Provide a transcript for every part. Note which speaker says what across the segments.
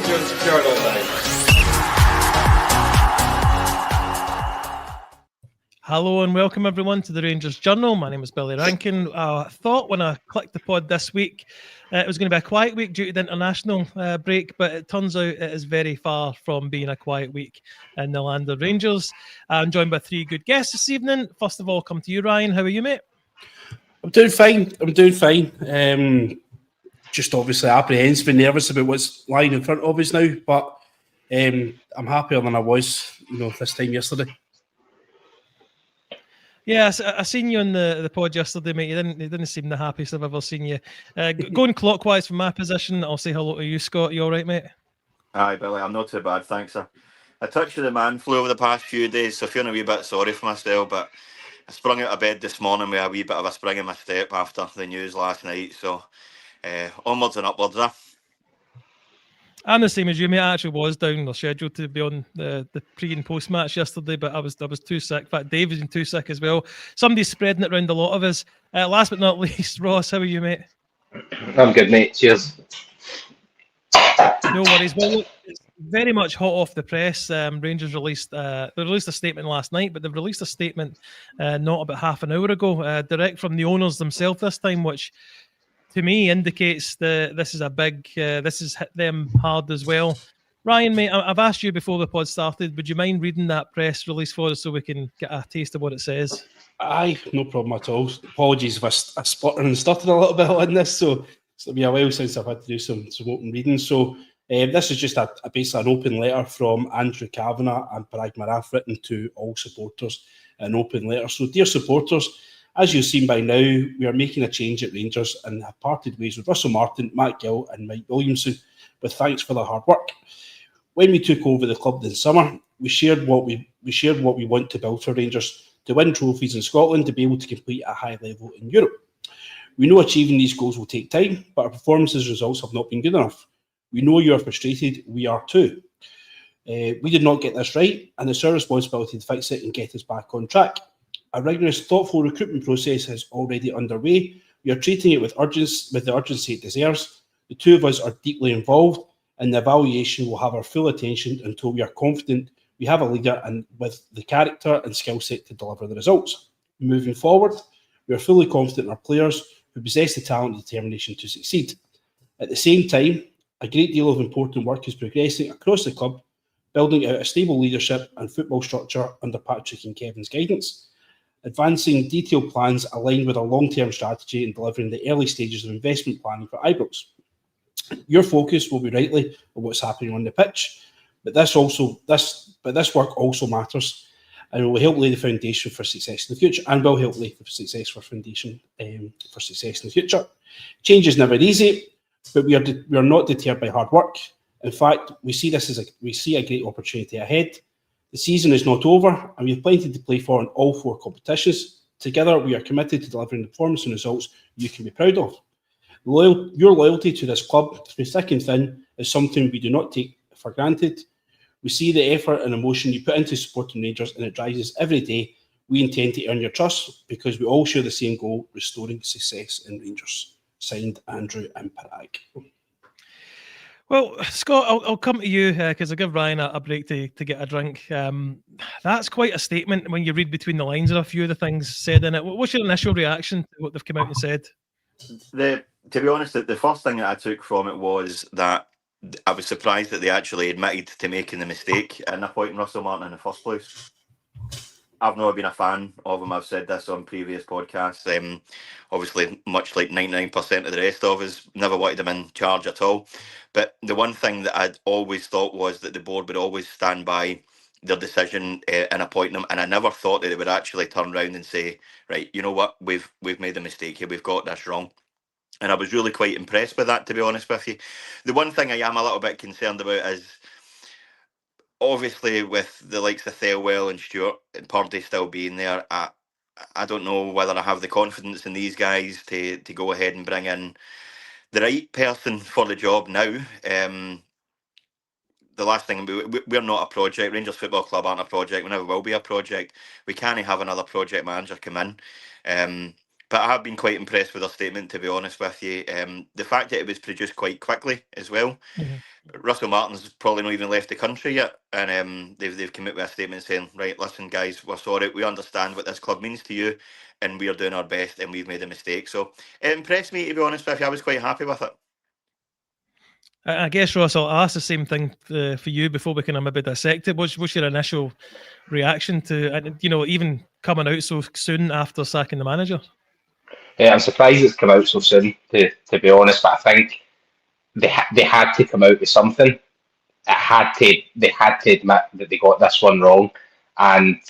Speaker 1: Rangers Journal Line.
Speaker 2: Hello and welcome everyone to the Rangers Journal. My name is Billy Rankin. I thought when I clicked the pod this week it was going to be a quiet week due to the international break, but it turns out it is very far from being a quiet week in the land of Rangers. I'm joined by three good guests this evening. First of all, come to you, Ryan. How are you, mate?
Speaker 3: I'm doing fine. Just obviously apprehensive and nervous about what's lying in front of us now, but I'm happier than I was, this time yesterday.
Speaker 2: Yeah, I seen you on the pod yesterday, mate. You didn't seem the happiest I've ever seen you. Going clockwise from my position, I'll say hello to you, Scott. You all right, mate?
Speaker 4: Aye, Billy, I'm not too bad, thanks, sir. I touched of the man flu over the past few days, so feeling a wee bit sorry for myself, but I sprung out of bed this morning with a wee bit of a spring in my step after the news last night, so onwards and upwards, eh?
Speaker 2: I'm the same as you, mate. I actually was down or scheduled to be on the pre and post match yesterday, but I was too sick. In fact, Dave was too sick as well. Somebody's spreading it around a lot of us. Last but not least, Ross, how are you, mate?
Speaker 5: I'm good, mate. Cheers.
Speaker 2: No worries. Well, look, it's very much hot off the press. Rangers released a statement last night, but they've released a statement not about half an hour ago, direct from the owners themselves this time, which to me indicates that this is this has hit them hard as well. Ryan, mate, I've asked you before the pod started, would you mind reading that press release for us so we can get a taste of what it says?
Speaker 3: Aye, no problem at all. Apologies if I sputtered and stuttered a little bit on this, so it'll be a while since I've had to do some open reading. So this is just basically an open letter from Andrew Kavanagh and Parag Maraf written to all supporters, an open letter. So dear supporters, as you've seen by now, we are making a change at Rangers and have parted ways with Russell Martin, Matt Gill and Mike Williamson with thanks for their hard work. When we took over the club this summer, we shared what we want to build for Rangers, to win trophies in Scotland, to be able to compete at a high level in Europe. We know achieving these goals will take time, but our performances results have not been good enough. We know you are frustrated, we are too. We did not get this right, and it's our responsibility to fix it and get us back on track. A rigorous, thoughtful recruitment process is already underway. We are treating it with the urgency it deserves. The two of us are deeply involved, and the evaluation will have our full attention until we are confident we have a leader and with the character and skill set to deliver the results. Moving forward, we are fully confident in our players who possess the talent and determination to succeed. At the same time, a great deal of important work is progressing across the club, building out a stable leadership and football structure under Patrick and Kevin's guidance, advancing detailed plans aligned with our long-term strategy and delivering the early stages of investment planning for Ibrox. Your focus will be rightly on what's happening on the pitch, but this work also matters and will help lay the foundation for success in the future, and will help lay the success for foundation for success in the future. Change is never easy, but we are not deterred by hard work. In fact, we see a great opportunity ahead. The season is not over, and we have plenty to play for in all four competitions. Together, we are committed to delivering the performance and results you can be proud of. Your loyalty to this club, through thick and thin, is something we do not take for granted. We see the effort and emotion you put into supporting Rangers, and it drives us every day. We intend to earn your trust because we all share the same goal: restoring success in Rangers. Signed, Andrew and Parag.
Speaker 2: Well, Scott, I'll come to you because I give Ryan a break to get a drink. That's quite a statement when you read between the lines of a few of the things said in it. What's your initial reaction to what they've come out and said?
Speaker 4: To be honest, the first thing that I took from it was that I was surprised that they actually admitted to making the mistake in appointing Russell Martin in the first place. I've never been a fan of him. I've said this on previous podcasts. Obviously, much like 99% of the rest of us, never wanted him in charge at all. But the one thing that I'd always thought was that the board would always stand by their decision in appointing him, and I never thought that they would actually turn around and say, right, you know what, we've made a mistake here, we've got this wrong. And I was really quite impressed with that, to be honest with you. The one thing I am a little bit concerned about is, obviously, with the likes of Thelwell and Stewart and Purdy still being there, I don't know whether I have the confidence in these guys to go ahead and bring in the right person for the job now. The last thing, we're not a project. Rangers Football Club aren't a project. We never will be a project. We can't have another project manager come in. But I have been quite impressed with their statement, to be honest with you. The fact that it was produced quite quickly as well. Russell Martin's probably not even left the country yet, and they've come out with a statement saying, right, listen guys, we're sorry, we understand what this club means to you, and we are doing our best, and we've made a mistake. So it impressed me, to be honest with you. I was quite happy with it.
Speaker 2: I guess, Ross, I'll ask the same thing for you before we can maybe dissect it. What's your initial reaction to, even coming out so soon after sacking the manager?
Speaker 5: Yeah, I'm surprised it's come out so soon, to be honest, but I think they had to come out with something. They had to admit that they got this one wrong, and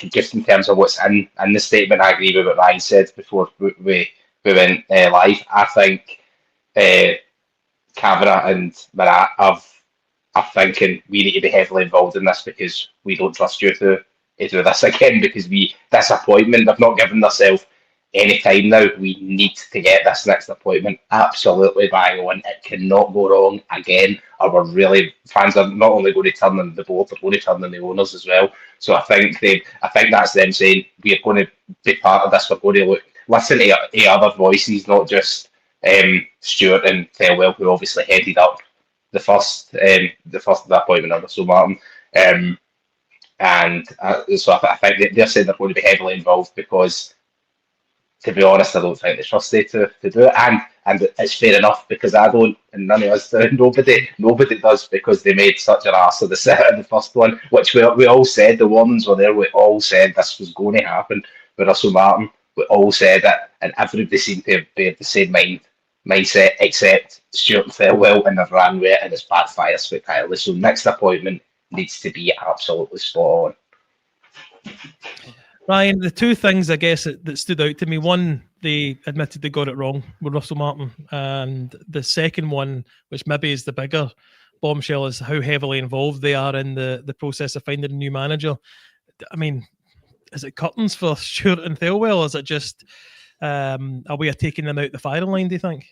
Speaker 5: just in terms of what's in the statement, I agree with what Ryan said before we went live. I think Kavanagh and Marat are thinking we need to be heavily involved in this because we don't trust you to do this again, because this appointment, they've not given themselves any time now. We need to get this next appointment absolutely bang on. It cannot go wrong again, or we're really, fans are not only going to turn on the board, they're going to turn on the owners as well. So I think that's them saying we're going to be part of this. We're going to listen to other voices, not just Stewart and Thelwell, who obviously headed up the first appointment of Russell Martin. So I think they're saying they're going to be heavily involved because, to be honest, I don't think they trust it to do it, and it's fair enough because I don't, and none of us do. Nobody does, because they made such an arse of the first one, which we all said, the warnings were there. We all said this was going to happen with Russell Martin. We all said it, and everybody seemed to be of the same mindset except Stuart and Thelwell, and they've ran with it, and it's backfired spectacularly. So next appointment needs to be absolutely spot on.
Speaker 2: Ryan, the two things I guess that stood out to me: one, they admitted they got it wrong with Russell Martin, and the second one, which maybe is the bigger bombshell, is how heavily involved they are in the process of finding a new manager. I mean, is it curtains for Stuart and Thelwell, or is it just a way of taking them out the firing line, do you think?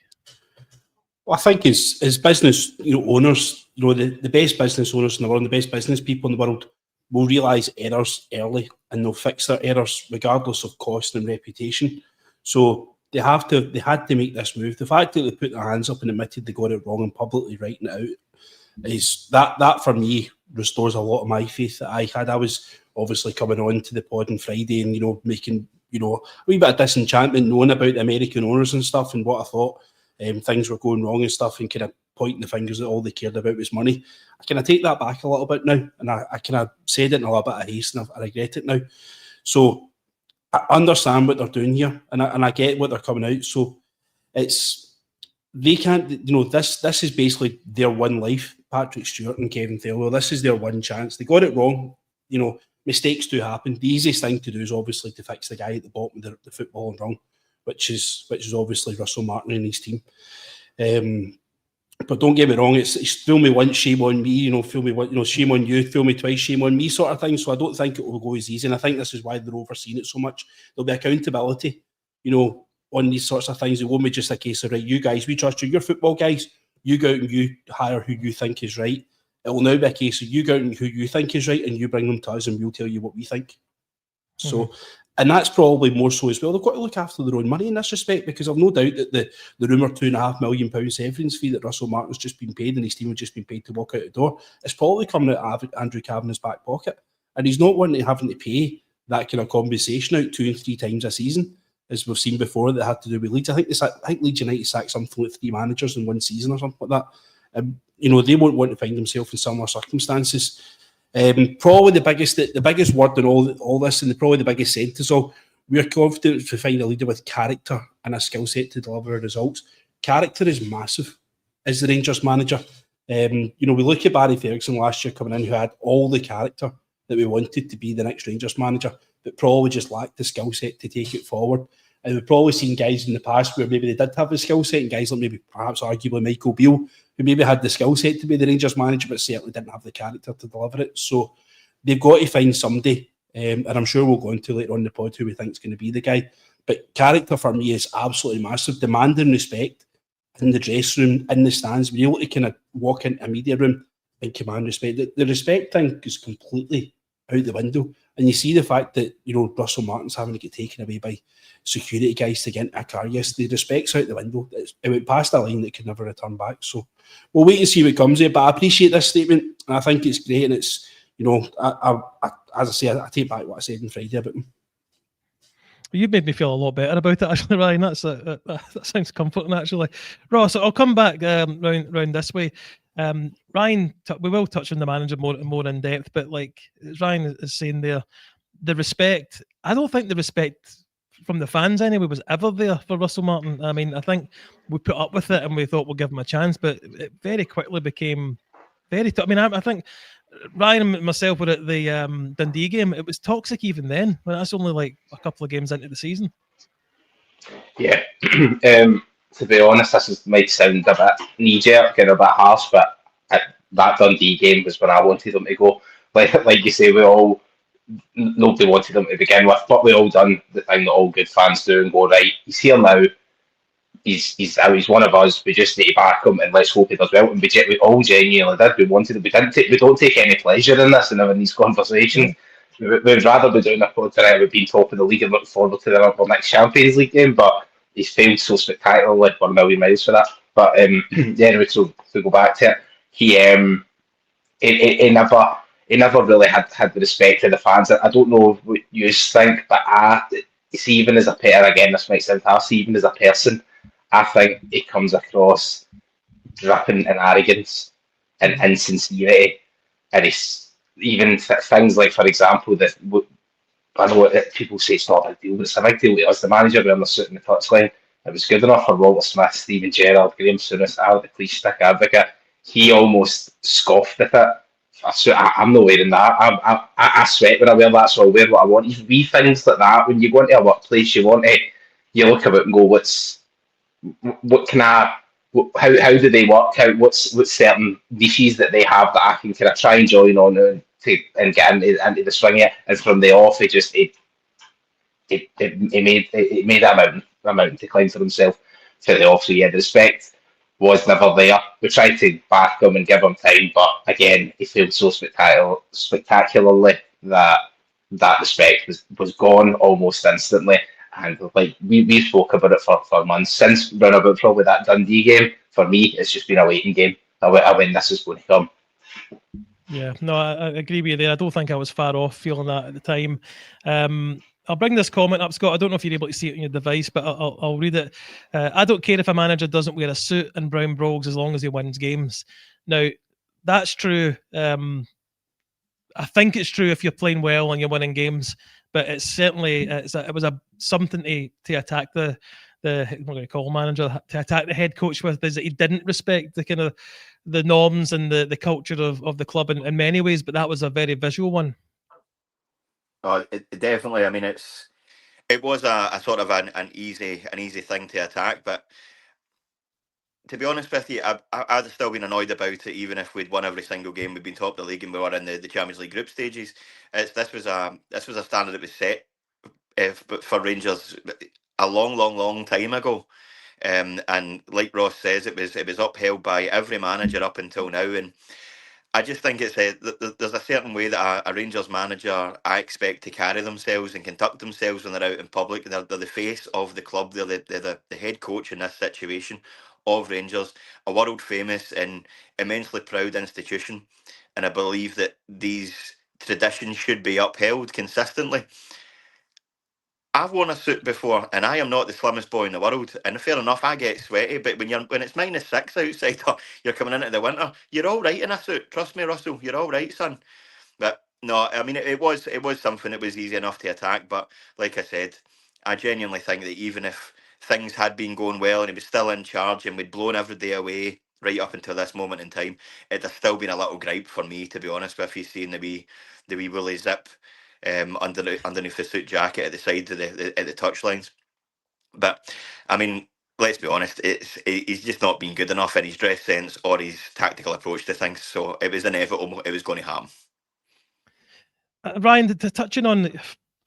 Speaker 3: Well, I think as business owners, the best business owners in the world, the best business people in the world will realise errors early, and they'll fix their errors regardless of cost and reputation. So they had to make this move. The fact that they put their hands up and admitted they got it wrong and publicly writing it out is that for me restores a lot of my faith that I had. I was obviously coming on to the pod on Friday and making a wee bit of disenchantment knowing about the American owners and stuff and what I thought things were going wrong and stuff, and kind of pointing the fingers that all they cared about was money. I kind of take that back a little bit now, and I kind of said it in a little bit of haste, and I regret it now. So I understand what they're doing here, and I get what they're coming out. So they can't, this is basically their one life, Patrick Stewart and Kevin Thelwell. This is their one chance. They got it wrong. Mistakes do happen. The easiest thing to do is obviously to fix the guy at the bottom of the football wrong, which is obviously Russell Martin and his team. But don't get me wrong, it's fool me once, shame on me, fool me once, shame on you, fool me twice, shame on me sort of thing. So I don't think it will go as easy. And I think this is why they're overseeing it so much. There'll be accountability, on these sorts of things. It won't be just a case of, right, you guys, we trust you, you're football guys, you go out and you hire who you think is right. It will now be a case of you go out and who you think is right and you bring them to us and we'll tell you what we think. So, and that's probably more so as well. They've got to look after their own money in this respect, because I've no doubt that the rumoured £2.5 million severance fee that Russell Martin's just been paid and his team have just been paid to walk out the door is probably coming out of Andrew Kavanagh's back pocket. And he's not wanting to having to pay that kind of compensation out 2 and 3 times a season, as we've seen before that had to do with Leeds. I think Leeds United sacked something like 3 managers in one season or something like that. They won't want to find themselves in similar circumstances. Probably the biggest word in all this, and probably the biggest sentence, we're confident to find a leader with character and a skill set to deliver results. Character is massive as the Rangers manager. We look at Barry Ferguson last year coming in, who had all the character that we wanted to be the next Rangers manager, but probably just lacked the skill set to take it forward. And we've probably seen guys in the past where maybe they did have the skill set, and guys like maybe perhaps arguably Michael Beale, who maybe had the skill set to be the Rangers manager, but certainly didn't have the character to deliver it. So they've got to find somebody, and I'm sure we'll go into later on in the pod who we think is going to be the guy. But character for me is absolutely massive. Demanding respect in the dressing room, in the stands, being able to kind of walk into a media room and command respect. The respect thing is completely out the window. And you see the fact that, you know, Russell Martin's having to get taken away by security guys to get into a car yesterday. The respect's out the window. It went past a line that could never return back. So we'll wait and see what comes of it. But I appreciate this statement, and I think it's great. And it's, you know, as I say, I take back what I said on Friday about him.
Speaker 2: You made me feel a lot better about it, actually, Ryan. That sounds comforting, actually. Ross, I'll come back round this way. Ryan, we will touch on the manager more in depth, but like Ryan is saying there, the respect, I don't think the respect from the fans anyway was ever there for Russell Martin. I mean, I think we put up with it and we thought we'll give him a chance, but it very quickly became very tough. I mean, I think Ryan and myself were at the Dundee game. It was toxic even then. Well, that's only like a couple of games into the season.
Speaker 5: Yeah. To be honest, might sound a bit knee-jerk and a bit harsh, but that Dundee game was when I wanted them to go. Like you say, nobody wanted them to begin with, but we all done the thing that all good fans do and go, right, he's here now. He's one of us. We just need to back him and let's hope he does well. And we all genuinely did. We wanted it. We don't take any pleasure in this and having these conversations. We'd rather be doing a pod tonight with being top of the league and look forward to the next Champions League game. But he's failed so spectacularly. 1 million miles for that. But anyway, so to go back to it, he never really had the respect of the fans. I don't know what you think, but see, even as a player, again, this might sound harsh, even as a person, I think he comes across dripping in arrogance and insincerity, and it's even things like, for example, that I know people say it's not a big deal, but it's a big deal to us. The manager wearing the suit in the touchline, it was good enough for Walter Smith, Stephen Gerrard, Graham Souness, Alec the Cleese stick advocate. He almost scoffed at it. I'm not wearing that. I sweat when I wear that, so I'll wear what I want. Even wee things like that, when you go into a workplace, you look about and go, how do they work? What's certain niches that they have that I can kind of try and join on and get into the swing of it? And from the off, it made a mountain to climb for himself for the off. So yeah, the respect was never there. We tried to back him and give him time, but again, he failed so spectacularly that respect was gone almost instantly. And like we spoke about it for months since round about probably that Dundee game. For me, it's just been a waiting game. When this is going to come.
Speaker 2: Yeah, no, I agree with you there. I don't think I was far off feeling that at the time. I'll bring this comment up, Scott. I don't know if you're able to see it on your device, but I'll read it. I don't care if a manager doesn't wear a suit and brown brogues as long as he wins games. Now, that's true. I think it's true if you're playing well and you're winning games, but it's certainly it was something to attack the I'm not going to call manager, to attack the head coach with, is that he didn't respect the kind of the norms and the culture of the club in many ways, but that was a very visual one.
Speaker 4: Oh, definitely. I mean, it was a sort of an easy thing to attack, but to be honest with you, I'd still been annoyed about it, even if we'd won every single game, we'd been top of the league and we were in the Champions League group stages. This was a standard that was set for Rangers a long time ago, and like Ross says, it was upheld by every manager up until now, and I just think it's there's a certain way that a Rangers manager I expect to carry themselves and conduct themselves when they're out in public. They're the face of the club. They're the head coach in this situation of Rangers, a world famous and immensely proud institution, and I believe that these traditions should be upheld consistently. I've worn a suit before, and I am not the slimmest boy in the world. And fair enough, I get sweaty, but when it's -6 outside, or you're coming into the winter, you're all right in a suit. Trust me, Russell, you're all right, son. But no, I mean, it was something that was easy enough to attack. But like I said, I genuinely think that even if things had been going well and he was still in charge and we'd blown every day away right up until this moment in time, it'd have still been a little gripe for me, to be honest with you, seeing the wee woolly zip underneath the suit jacket at the sides of the touchlines. But I mean, let's be honest, he's just not been good enough in his dress sense or his tactical approach to things. So it was inevitable. It was going to happen.
Speaker 2: Ryan, touching on,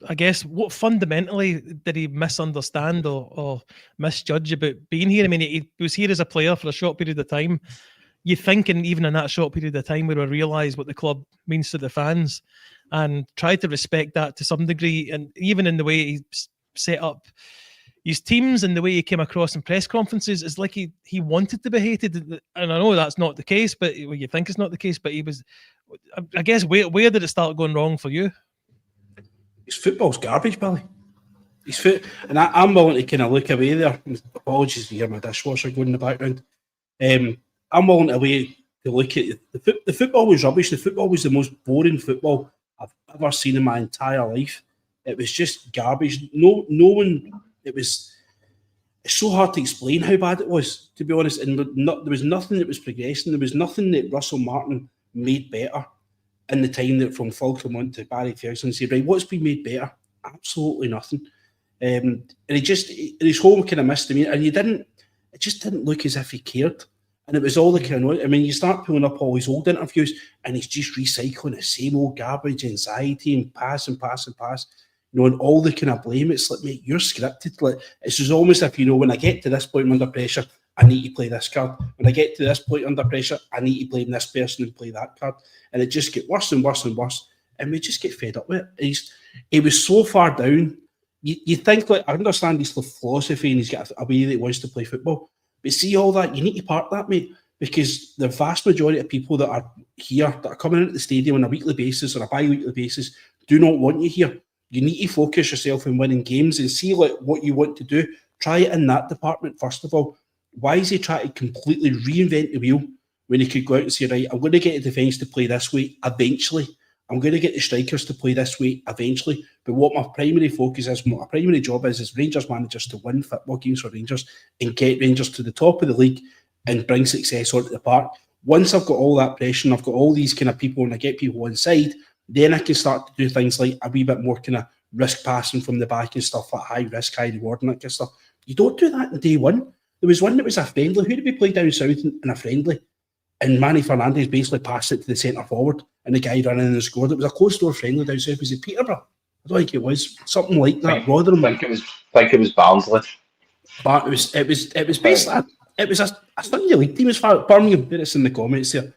Speaker 2: I guess, what fundamentally did he misunderstand or misjudge about being here? I mean, he was here as a player for a short period of time. You think, and even in that short period of time, we would realise what the club means to the fans. and tried to respect that to some degree. And even in the way he set up his teams and the way he came across in press conferences, it's like he wanted to be hated. And I know that's not the case, but you think it's not the case, but he was, I guess, where did it start going wrong for you?
Speaker 3: His football's garbage, Billy. And I'm willing to kind of look away there. Apologies if you hear my dishwasher going in the background. I'm willing to look at the football was rubbish. The football was the most boring football I've ever seen in my entire life. It was just garbage. No one. It's so hard to explain how bad it was, to be honest. And there was nothing that was progressing. There was nothing that Russell Martin made better in the time that from Phil Clement to Barry Ferguson said, right, what's been made better? Absolutely nothing. And his home kind of missed him, and it just didn't look as if he cared. And it was all the kind of, I mean, you start pulling up all his old interviews, and he's just recycling the same old garbage, anxiety, and pass. You know, and all the kind of blame. It's like, mate, you're scripted. Like, it's just almost if, you know, when I get to this point under pressure, I need to play this card. When I get to this point under pressure, I need to blame this person and play that card. And it just get worse and worse and worse. And we just get fed up with it. He was so far down. You think, like, I understand his philosophy and he's got a way that he wants to play football. But see all that, you need to park that, mate. Because the vast majority of people that are here, that are coming into the stadium on a weekly basis or a bi-weekly basis, do not want you here. You need to focus yourself on winning games and see like what you want to do. Try it in that department, first of all. Why is he trying to completely reinvent the wheel when he could go out and say, right, I'm going to get the defence to play this way eventually. I'm going to get the strikers to play this way eventually. But what my primary focus is, what my primary job is Rangers managers to win football games for Rangers and get Rangers to the top of the league and bring success onto the park. Once I've got all that pressure and I've got all these kind of people and I get people inside, then I can start to do things like a wee bit more kind of risk passing from the back and stuff, like high risk, high reward and that kind of stuff. You don't do that in day one. There was one that was a friendly. Who did we play down south in a friendly? And Manny Fernandez basically passed it to the centre forward and the guy ran in and scored. It was a close door friendly down south. Was it Peterborough? I don't think it was. Something like that. Rotherham.
Speaker 5: I think it was Barnsley.
Speaker 3: But it was basically it was a Sunday league team as far as Birmingham. Put this in the comments there.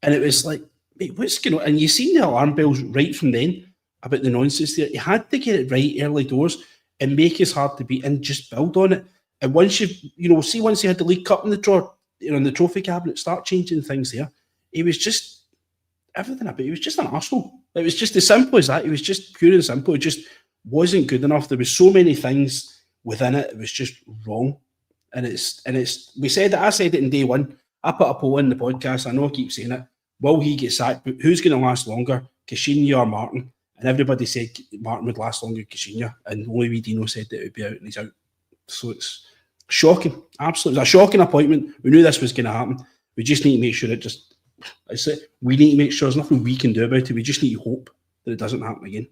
Speaker 3: And it was like, mate, what's going on? And you seen the alarm bells right from then about the nonsense there. You had to get it right early doors and make us hard to beat and just build on it. And once once you had the League Cup in the drawer, in the trophy cabinet, start changing things there. He was just everything about it. He was just an arsehole. It was just as simple as that. It was just pure and simple. It just wasn't good enough. There was so many things within it. It was just wrong. And I said it in day one. I put a poll in the podcast. I know I keep saying it. Will he get sacked? But who's going to last longer, Caixinha or Martin? And everybody said Martin would last longer than Caixinha. And only wee Dino said that it would be out, and he's out. So it's shocking. Absolutely. It was a shocking appointment. We knew this was going to happen. We just need to make sure we need to make sure there's nothing we can do about it. We just need to hope that it doesn't happen again.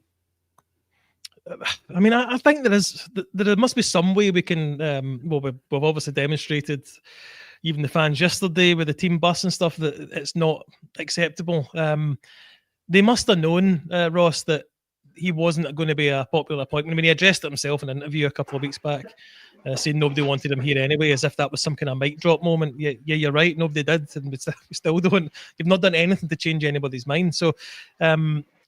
Speaker 2: I mean, I think there must be some way we can. We've obviously demonstrated, even the fans yesterday with the team bus and stuff, that it's not acceptable. They must have known, Ross, that he wasn't going to be a popular appointment. I mean, he addressed it himself in an interview a couple of weeks back, saying nobody wanted him here anyway, as if that was some kind of mic drop moment. Yeah, you're right. Nobody did, and we still don't. You've not done anything to change anybody's mind. So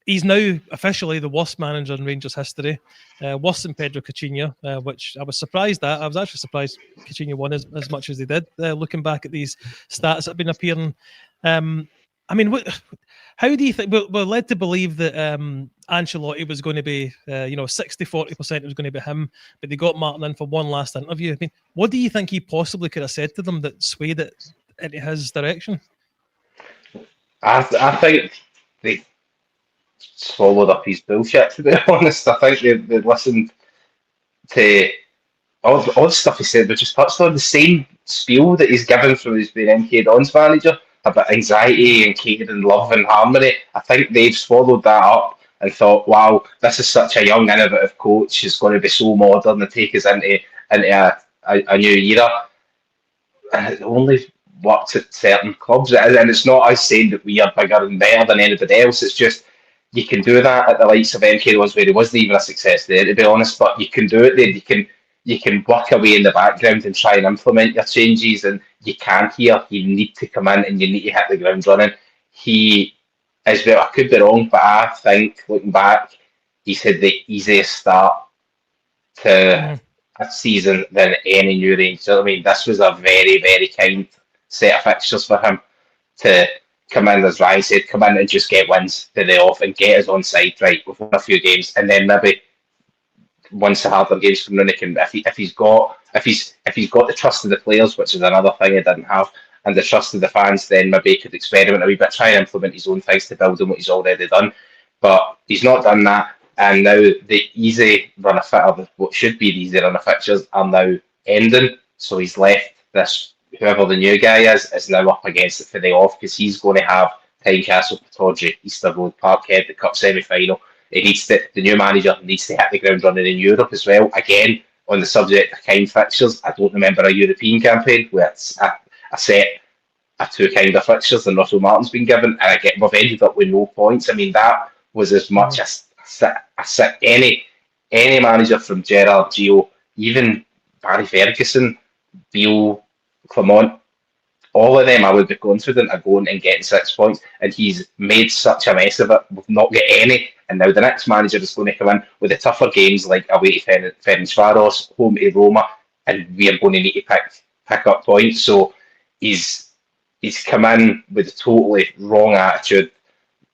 Speaker 2: he's now officially the worst manager in Rangers history, worse than Pedro Caixinha, which I was surprised at. I was actually surprised Caixinha won as much as he did, looking back at these stats that have been appearing. I mean, how do you think we're led to believe that Ancelotti was going to be, 60-40% it was going to be him, but they got Martin in for one last interview. I mean, what do you think he possibly could have said to them that swayed it into his direction?
Speaker 5: I think they swallowed up his bullshit, to be honest. I think they listened to all the stuff he said, but just touched on the same spiel that he's given from his being MK Dons manager about anxiety and care and love and harmony. I think they've swallowed that up and thought, wow, this is such a young, innovative coach. He's going to be so modern and take us into a new era. And it only works at certain clubs. And it's not us saying that we are bigger and better than anybody else. It's just, you can do that at the likes of MK Dons, where he wasn't even a success there, to be honest, but you can do it there. You can work away in the background and try and implement your changes, and you can't here. You need to come in and you need to hit the ground running. He as well. I could be wrong, but I think looking back, he's had the easiest start to a season than any new Rangers. I mean, this was a very, very kind set of fixtures for him to come in, as Ryan said, come in and just get wins to the off and get us on side. Right, we've won a few games, and then maybe once the harder games from Rooney can, if he's got the trust of the players, which is another thing he didn't have, and the trust of the fans, then maybe he could experiment a wee bit, try and implement his own things to build on what he's already done. But he's not done that, and now the easy run of fixtures, what should be the easy run of fixtures, are now ending. So he's left this, whoever the new guy is now up against it for the off, because he's going to have Tynecastle, Pittodrie, Easter Road, Parkhead, the Cup semi-final. The new manager needs to hit the ground running in Europe as well. Again, on the subject of kind fixtures, I don't remember a European campaign where it's a set of two kind of fixtures than Russell Martin's been given, and we've ended up with no points. I mean, that was as much as any manager from Gerrard, Gio, even Barry Ferguson, Beale, Clement, all of them I would be confident of going and getting 6 points, and he's made such a mess of it. We've not got any, and now the next manager is going to come in with the tougher games like away to Ferencvaros, home to Roma, and we are going to need to pick up points. So he's come in with a totally wrong attitude,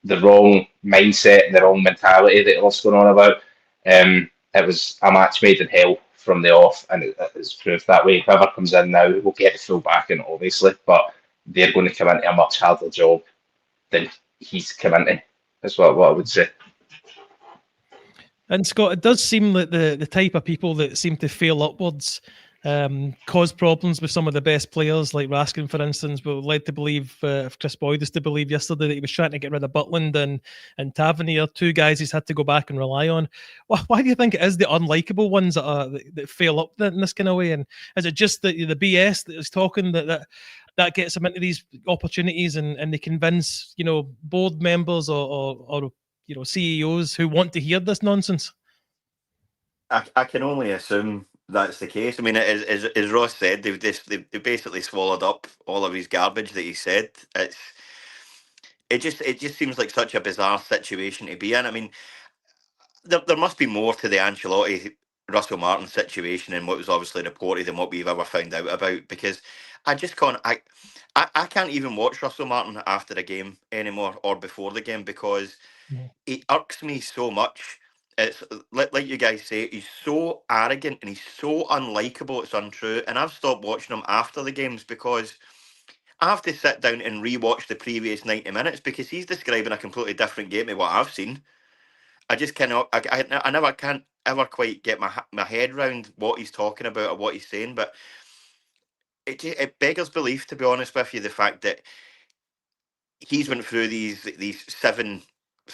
Speaker 5: the wrong mindset, the wrong mentality that was going on about. It was a match made in hell from the off, and it's proved that way. Whoever comes in now will get the full backing, obviously, but they're going to come into a much harder job than he's come into, is what I would say.
Speaker 2: And Scott, it does seem that the type of people that seem to fail upwards cause problems with some of the best players, like Raskin, for instance. But led to believe, if Chris Boyd is to believe yesterday, that he was trying to get rid of Butland and Tavernier, two guys he's had to go back and rely on. Why do you think it is the unlikable ones that fail up in this kind of way? And is it just the BS that is talking that gets them into these opportunities and they convince board members or CEOs who want to hear this nonsense?
Speaker 4: I can only assume that's the case. I mean, as Ross said, they've basically swallowed up all of his garbage that he said. It just seems like such a bizarre situation to be in. I mean, there must be more to the Ancelotti Russell Martin situation and what was obviously reported than what we've ever found out about, because I just can't. I can't even watch Russell Martin after a game anymore or before the game, because it irks me so much. It's like you guys say, he's so arrogant and he's so unlikable, it's untrue. And I've stopped watching him after the games because I have to sit down and rewatch the previous 90 minutes because he's describing a completely different game to what I've seen. I just cannot, I never can't ever quite get my head around what he's talking about or what he's saying. But it beggars belief, to be honest with you, the fact that he's went through these seven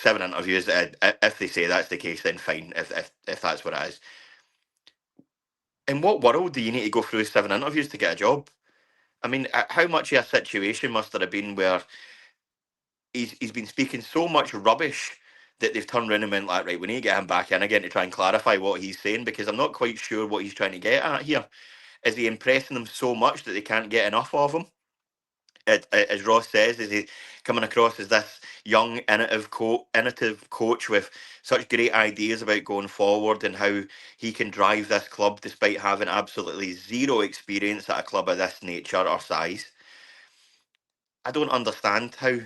Speaker 4: interviews. If they say that's the case, then fine. If that's what it is. In what world do you need to go through 7 interviews to get a job? I mean, how much of a situation must there have been where he's been speaking so much rubbish that they've turned around and went like, right, we need to get him back in again to try and clarify what he's saying, because I'm not quite sure what he's trying to get at here. Is he impressing them so much that they can't get enough of him? As Ross says, is he coming across as this young, innovative coach with such great ideas about going forward and how he can drive this club despite having absolutely zero experience at a club of this nature or size? I don't understand how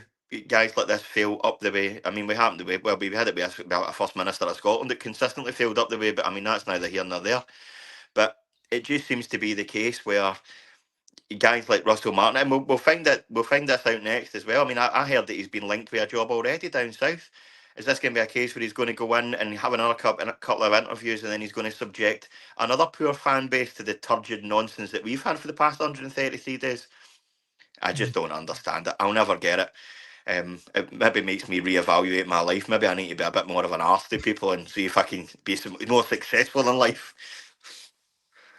Speaker 4: guys like this fail up the way. I mean, we had it with a First Minister of Scotland that consistently failed up the way, but I mean, that's neither here nor there. But it just seems to be the case where guys like Russell Martin, and we'll find this out next as well. I mean, I heard that he's been linked with a job already down south. Is this going to be a case where he's going to go in and have another couple of interviews, and then he's going to subject another poor fan base to the turgid nonsense that we've had for the past 133 days? I just don't understand it. I'll never get it. It maybe makes me reevaluate my life. Maybe I need to be a bit more of an arse to people and see if I can be more successful in life.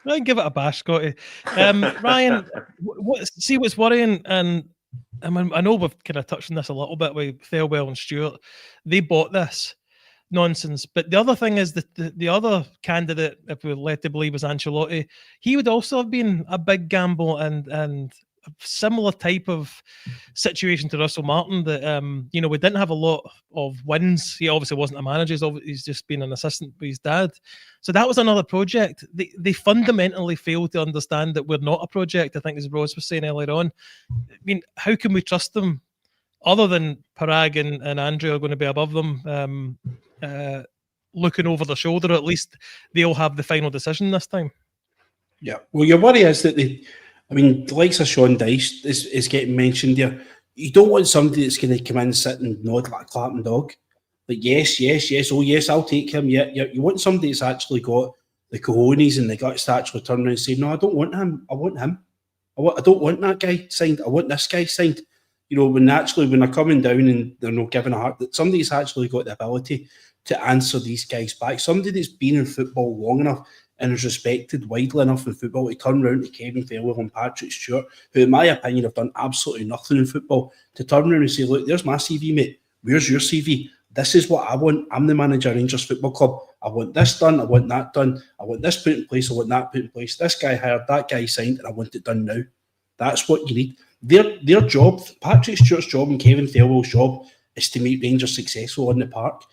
Speaker 2: I'd give it a bash, Scotty. Ryan, what's worrying, and I know we've kind of touched on this a little bit with Thelwell and Stewart. They bought this nonsense, but the other thing is that the other candidate, if we're led to believe, was Ancelotti. He would also have been a big gamble and similar type of situation to Russell Martin, that we didn't have a lot of wins. He obviously wasn't a manager; he's just been an assistant with his dad. So that was another project. They fundamentally failed to understand that we're not a project. I think, as Ross was saying earlier on. I mean, how can we trust them, other than Parag and Andrew are going to be above them, looking over their shoulder? At least they'll have the final decision this time.
Speaker 3: Yeah. Well, your worry is that the likes of Sean Dyche is getting mentioned there. You don't want somebody that's going to come in, sit and nod like a clapping dog. Like, yes, oh yes, I'll take him. Yeah. You want somebody that's actually got the cojones and the guts to actually turn around and say, no, I don't want him. I want him. I don't want that guy signed. I want this guy signed. When they're coming down and they're not giving a heart, that somebody's actually got the ability to answer these guys back. Somebody that's been in football long enough and is respected widely enough in football to turn around to Kevin Farewell and Patrick Stewart, who in my opinion have done absolutely nothing in football, to turn around and say, look, there's my CV, mate. Where's your CV? This is what I want. I'm the manager of Rangers Football Club. I want this done. I want that done. I want this put in place. I want that put in place. This guy hired, that guy signed, and I want it done now. That's what you need. Their job, Patrick Stewart's job and Kevin Farewell's job, is to make Rangers successful on the park.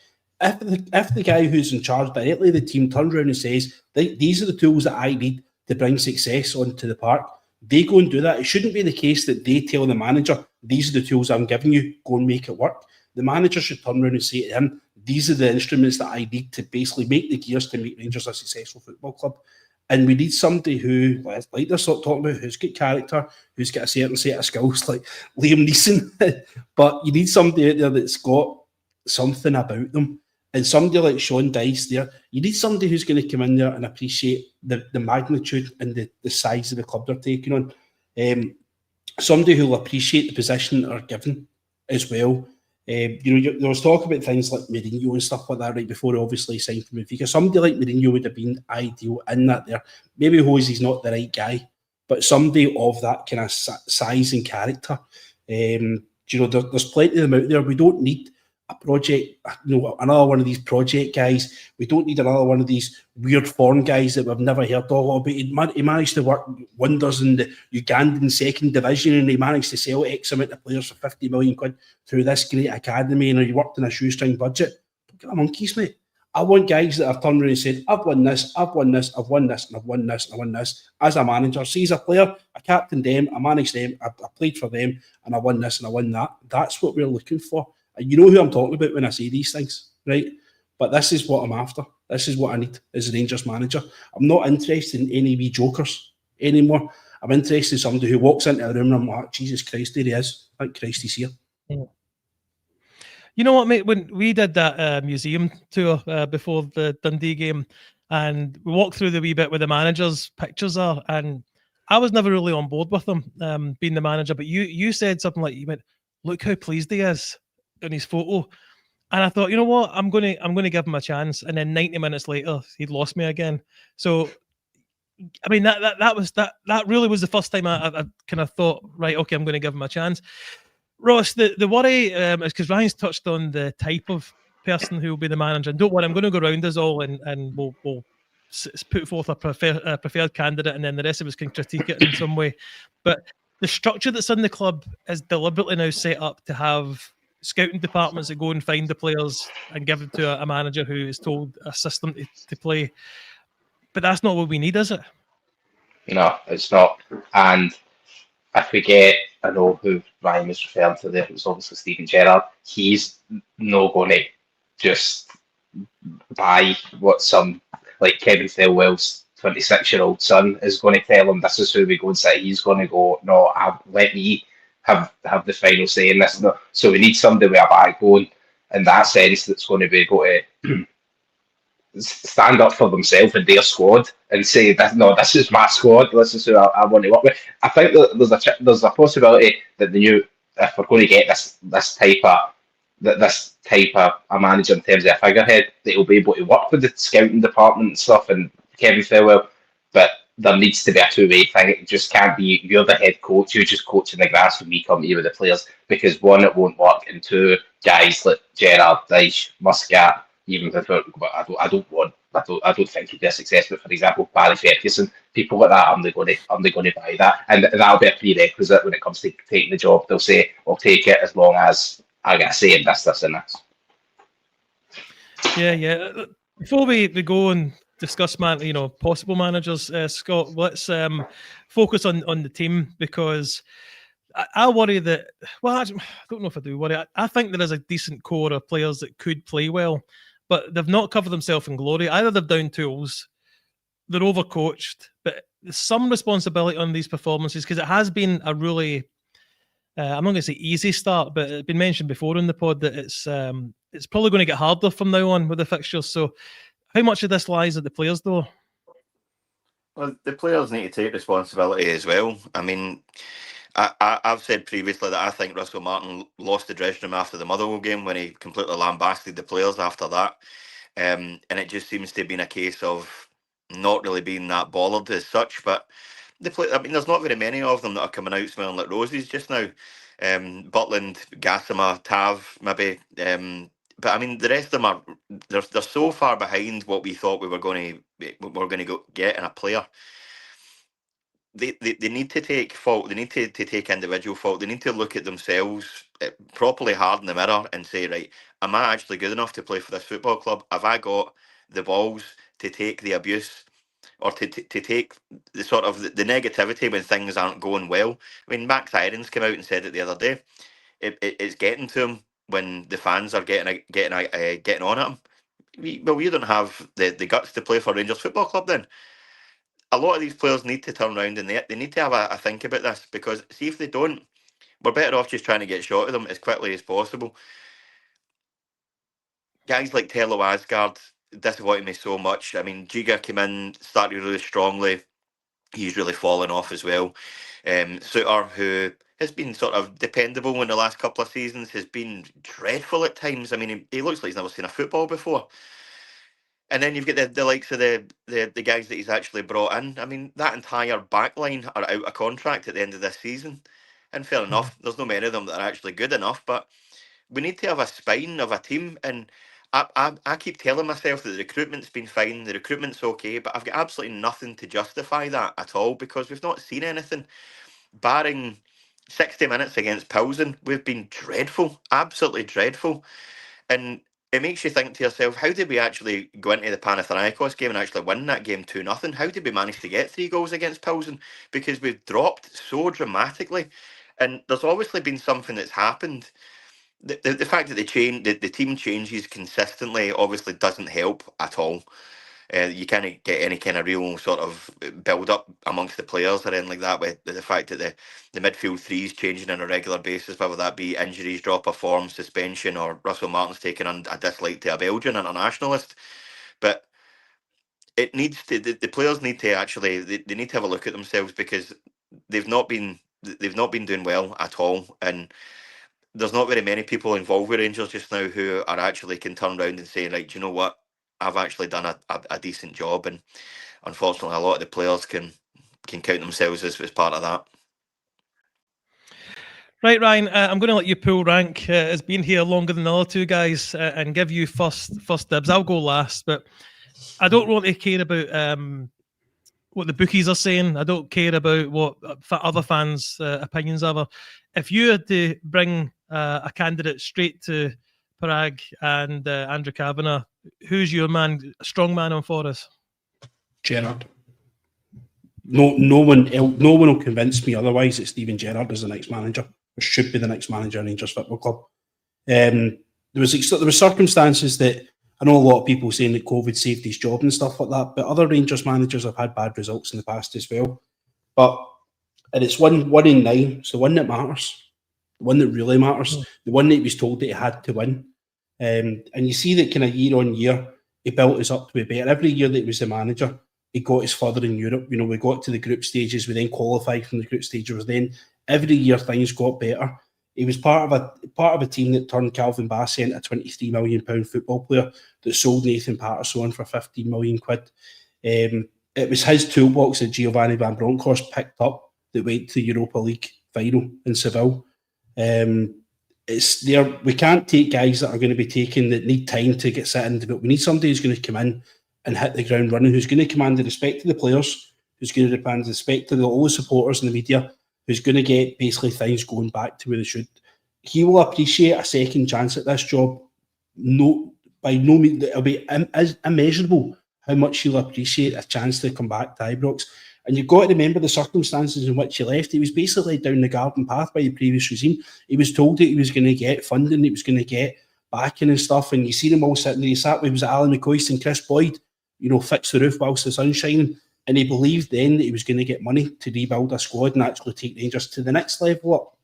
Speaker 3: If the guy who's in charge directly of the team turns around and says, these are the tools that I need to bring success onto the park, they go and do that. It shouldn't be the case that they tell the manager, these are the tools I'm giving you, go and make it work. The manager should turn around and say to him, these are the instruments that I need to basically make the gears to make Rangers a successful football club. And we need somebody who, like they're sort of talking about, who's got character, who's got a certain set of skills, like Liam Neeson. But you need somebody out there that's got something about them. And somebody like Sean Dyche there, you need somebody who's going to come in there and appreciate the magnitude and the size of the club they're taking on. Somebody who'll appreciate the position that are given as well. There was talk about things like Mourinho and stuff like that right before he obviously signed for Benfica. Somebody like Mourinho would have been ideal in that there. Maybe Jose's not the right guy, but somebody of that kind of size and character. There's plenty of them out there. We don't need a project, another one of these project guys. We don't need another one of these weird foreign guys that we've never heard of. But he managed to work wonders in the Ugandan second division, and he managed to sell X amount of players for 50 million quid through this great academy, and he worked in a shoestring budget. Don't get the monkeys, mate. I want guys that have turned around and said, I've won this, I've won this, I've won this, and I've won this, and I've won this. As a manager, see, as a player, I captained them, I managed them, I played for them, and I won this and I won that. That's what we're looking for. You know who I'm talking about when I say these things, right? But this is what I'm after. This is what I need as a Rangers manager. I'm not interested in any wee jokers anymore. I'm interested in somebody who walks into a room and I'm like, Jesus Christ, there he is. Thank Christ he's here.
Speaker 2: You know what, mate? When we did that museum tour before the Dundee game, and we walked through the wee bit where the manager's pictures are, and I was never really on board with him being the manager, but you said something like, you went, look how pleased he is in his photo. And I thought, you know what, I'm going to give him a chance. And then 90 minutes later, he'd lost me again. So, I mean, that really was the first time I kind of thought, right, okay, I'm going to give him a chance. Ross, the worry is because Ryan's touched on the type of person who will be the manager. And don't worry, I'm going to go around us all and we'll put forth a preferred candidate, and then the rest of us can critique it in some way. But the structure that's in the club is deliberately now set up to have scouting departments that go and find the players and give it to a manager who is told a system to play. But that's not what we need, is it?
Speaker 5: No, it's not. And if we get, I know who Ryan was referring to there, it was obviously Stephen Gerrard. He's not going to just buy what some, like Kevin Thelwell's 26-year-old son is going to tell him, this is who we go and say. He's going to go, no, let me have the final say in this. So we need somebody with a backbone in that sense that's going to be able to stand up for themselves and their squad and say, no, this is my squad, this is who I want to work with. I think that there's a possibility that if we're going to get this type of a manager in terms of a figurehead, that he'll be able to work with the scouting department and stuff and Kevin Farewell, but there needs to be a two-way thing. It just can't be, you're the head coach, you're just coaching the grass and me come to you with the players, because one, it won't work, and two, guys like Gerrard, Dyche, Muscat, even if I don't want I don't think he'd be a success. But for example, Barry Ferguson, people like that, are they going to buy that? And that'll be a prerequisite when it comes to taking the job. They'll say, "I'll take it as long as I get a say in this, and this."
Speaker 2: Yeah. Before we go and discuss possible managers, Scott, let's focus on the team, because I worry that, well, I don't know if I do worry. I think there is a decent core of players that could play well, but they've not covered themselves in glory. Either they're down tools, they're overcoached, but there's some responsibility on these performances, because it has been a really, I'm not going to say easy start, but it's been mentioned before in the pod that it's probably going to get harder from now on with the fixtures. So how much of this lies at the players, though?
Speaker 4: Well, the players need to take responsibility as well. I mean, I've said previously that I think Russell Martin lost the dressing room after the Motherwell game when he completely lambasted the players after that. And it just seems to have been a case of not really being that bothered as such. But there's not very many of them that are coming out smelling like roses just now. Butland, Gassama, Tav, maybe. But I mean, the rest of them they're so far behind what we thought we were going to get in a player. They need to take fault. They need to take individual fault. They need to look at themselves properly hard in the mirror and say, right, am I actually good enough to play for this football club? Have I got the balls to take the abuse, or to take the sort of the negativity when things aren't going well? I mean, Max Irons came out and said it the other day. It's getting to him when the fans are getting on at him. You don't have the guts to play for Rangers Football Club then. A lot of these players need to turn around and they need to have a think about this, because see, if they don't, we're better off just trying to get shot of them as quickly as possible. Guys like Tello Asgard disappointed me so much. I mean, Giga came in, started really strongly. He's really fallen off as well. Suter, who has been sort of dependable in the last couple of seasons, has been dreadful at times. I mean, he looks like he's never seen a football before. And then you've got the likes of the guys that he's actually brought in. I mean, that entire back line are out of contract at the end of this season. And fair enough, there's no many of them that are actually good enough, but we need to have a spine of a team. And I keep telling myself that the recruitment's been fine, the recruitment's okay, but I've got absolutely nothing to justify that at all, because we've not seen anything. Barring 60 minutes against Pilsen, we've been dreadful, absolutely dreadful. And it makes you think to yourself, how did we actually go into the Panathinaikos game and actually win that game 2-0? How did we manage to get 3 goals against Pilsen? Because we've dropped so dramatically. And there's obviously been something that's happened. The fact that the team changes consistently obviously doesn't help at all. You can't get any kind of real sort of build up amongst the players or anything like that, with the fact that the midfield three is changing on a regular basis, whether that be injuries, drop of form, suspension, or Russell Martin's taking on a dislike to a Belgian internationalist. But it needs to, the players need to actually, they need to have a look at themselves, because they've not been doing well at all. And there's not very many people involved with Rangers just now who are actually can turn around and say, right, do you know what? I've actually done a decent job. And unfortunately, a lot of the players can count themselves as part of that.
Speaker 2: Right, Ryan, I'm going to let you pull rank as being here longer than the other two guys and give you first dibs. I'll go last, but I don't really care about what the bookies are saying. I don't care about what other fans' opinions are. If you had to bring a candidate straight to Parag and Andrew Kavanagh, who's your man, strong man on for us?
Speaker 3: Gerrard. No one will convince me otherwise that Steven Gerrard is the next manager, or should be the next manager in Rangers Football Club. There were circumstances that I know a lot of people saying that COVID saved his job and stuff like that, but other Rangers managers have had bad results in the past as well. And it's one in 9, so the one that matters, the one that really matters, the one that he was told that he had to win. And you see that kind of year on year, he built us up to be better. Every year that he was the manager, he got us further in Europe. You know, we got to the group stages, we then qualified from the group stages. Then every year things got better. He was part of a team that turned Calvin Bassey into a £23 million football player, that sold Nathan Patterson for £15 million. It was his toolbox that Giovanni Van Bronckhorst picked up that went to the Europa League final in Seville. It's there. We can't take guys that are going to be taken that need time to get set into, but we need somebody who's going to come in and hit the ground running, who's going to command the respect of the players, who's going to command the respect of all the supporters and the media, who's going to get basically things going back to where they should. He will appreciate a second chance at this job. No, by no means, it'll be immeasurable how much he'll appreciate a chance to come back to Ibrox. And you've got to remember the circumstances in which he left. He was basically led down the garden path by the previous regime. He was told that he was going to get funding, he was going to get backing and stuff, and you see them all sitting there. He sat with Alan McCoist and Chris Boyd, fix the roof whilst the sun's shining. And he believed then that he was going to get money to rebuild a squad and actually take Rangers to the next level up.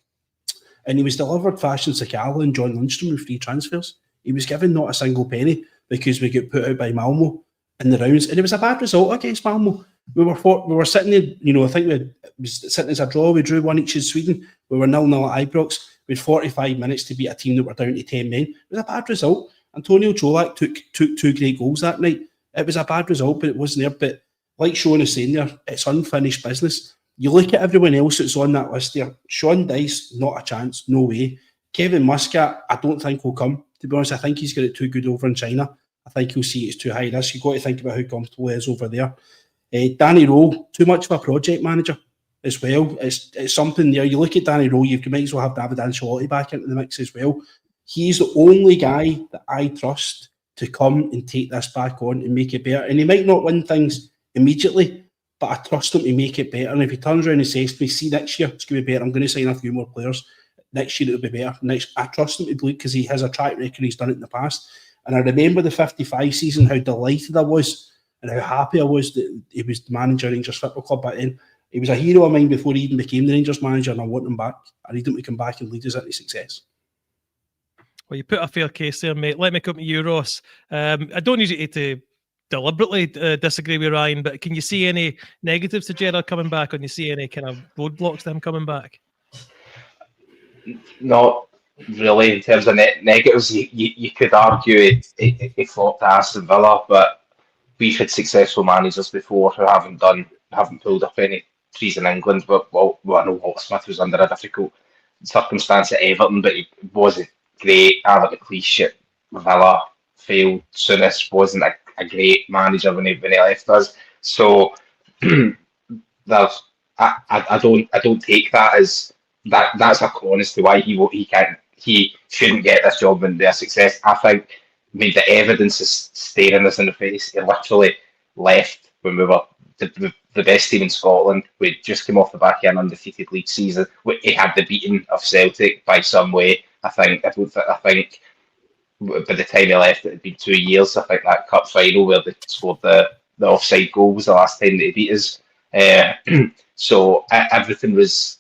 Speaker 3: And he was delivered Fashion Sakala and John Lundstrom with free transfers. He was given not a single penny because we got put out by Malmo in the rounds. And it was a bad result against Malmo. We were sitting there, I think we was sitting as a draw. We drew 1 each in Sweden. We were 0-0 at Ibrox. We had 45 minutes to beat a team that were down to 10 men. It was a bad result. Antonio Cholak took 2 great goals that night. It was a bad result, but it wasn't there. But like Sean is saying there, it's unfinished business. You look at everyone else that's on that list there. Sean Dice, not a chance, no way. Kevin Muscat, I don't think will come. To be honest, I think he's got it too good over in China. I think he'll see it's too high risk. You've got to think about how comfortable he is over there. Danny Rowe, too much of a project manager as well. It's something there. You look at Danny Rowe, you might as well have David Ancelotti back into the mix as well. He's the only guy that I trust to come and take this back on and make it better. And he might not win things immediately, but I trust him to make it better. And if he turns around and says to me, see, next year it's going to be better, I'm going to sign a few more players, next year it'll be better. I trust him to believe because he has a track record, he's done it in the past. And I remember the 55 season, how delighted I was and how happy I was that he was the manager of Rangers Football Club back then. He was a hero of mine before he even became the Rangers manager, and I want him back. I need him to come back and lead us into success.
Speaker 2: Well, you put a fair case there, mate. Let me come to you, Ross. I don't need you to deliberately disagree with Ryan, but can you see any negatives to Gerrard coming back? Can you see any kind of roadblocks to him coming back?
Speaker 5: Not really. In terms of negatives, you could argue it flopped to Aston Villa, but we've had successful managers before who haven't pulled up any trees in England. But I know Walt Smith was under a difficult circumstance at Everton, but he wasn't great. Alan McLeish at Villa failed. Souness wasn't a great manager when he left us. So I don't take that as that's a con as to why he shouldn't get this job and be a success. I think the evidence is staring us in the face. He literally left when we were the best team in Scotland. We just came off the back of an undefeated league season. He had the beating of Celtic by some way. I think by the time he left, it had been 2 years. I think that cup final where they scored the offside goal was the last time that he beat us. So everything was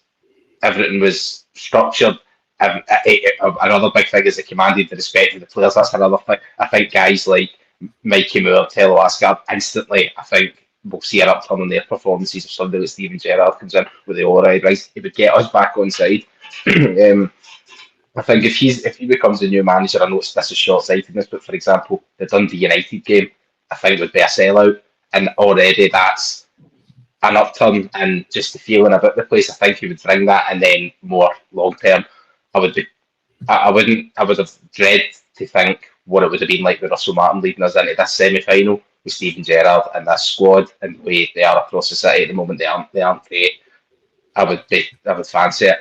Speaker 5: structured. Another big thing is it commanded the respect of the players. That's another thing. I think guys like Mikey Moore, Tello Asgard, instantly, I think we'll see an upturn in their performances if somebody like Steven Gerrard comes in with the all right rights. He would get us back on side. I think if he becomes the new manager, I know this is short-sightedness, but for example, the Dundee United game, I think would be a sellout, and already that's an upturn and just the feeling about the place. I think he would bring that, and then more long-term, I would have dread to think what it would have been like with Russell Martin leading us into this semi-final with Steven Gerrard and that squad and the way they are across the city at the moment. They aren't great. I would fancy it.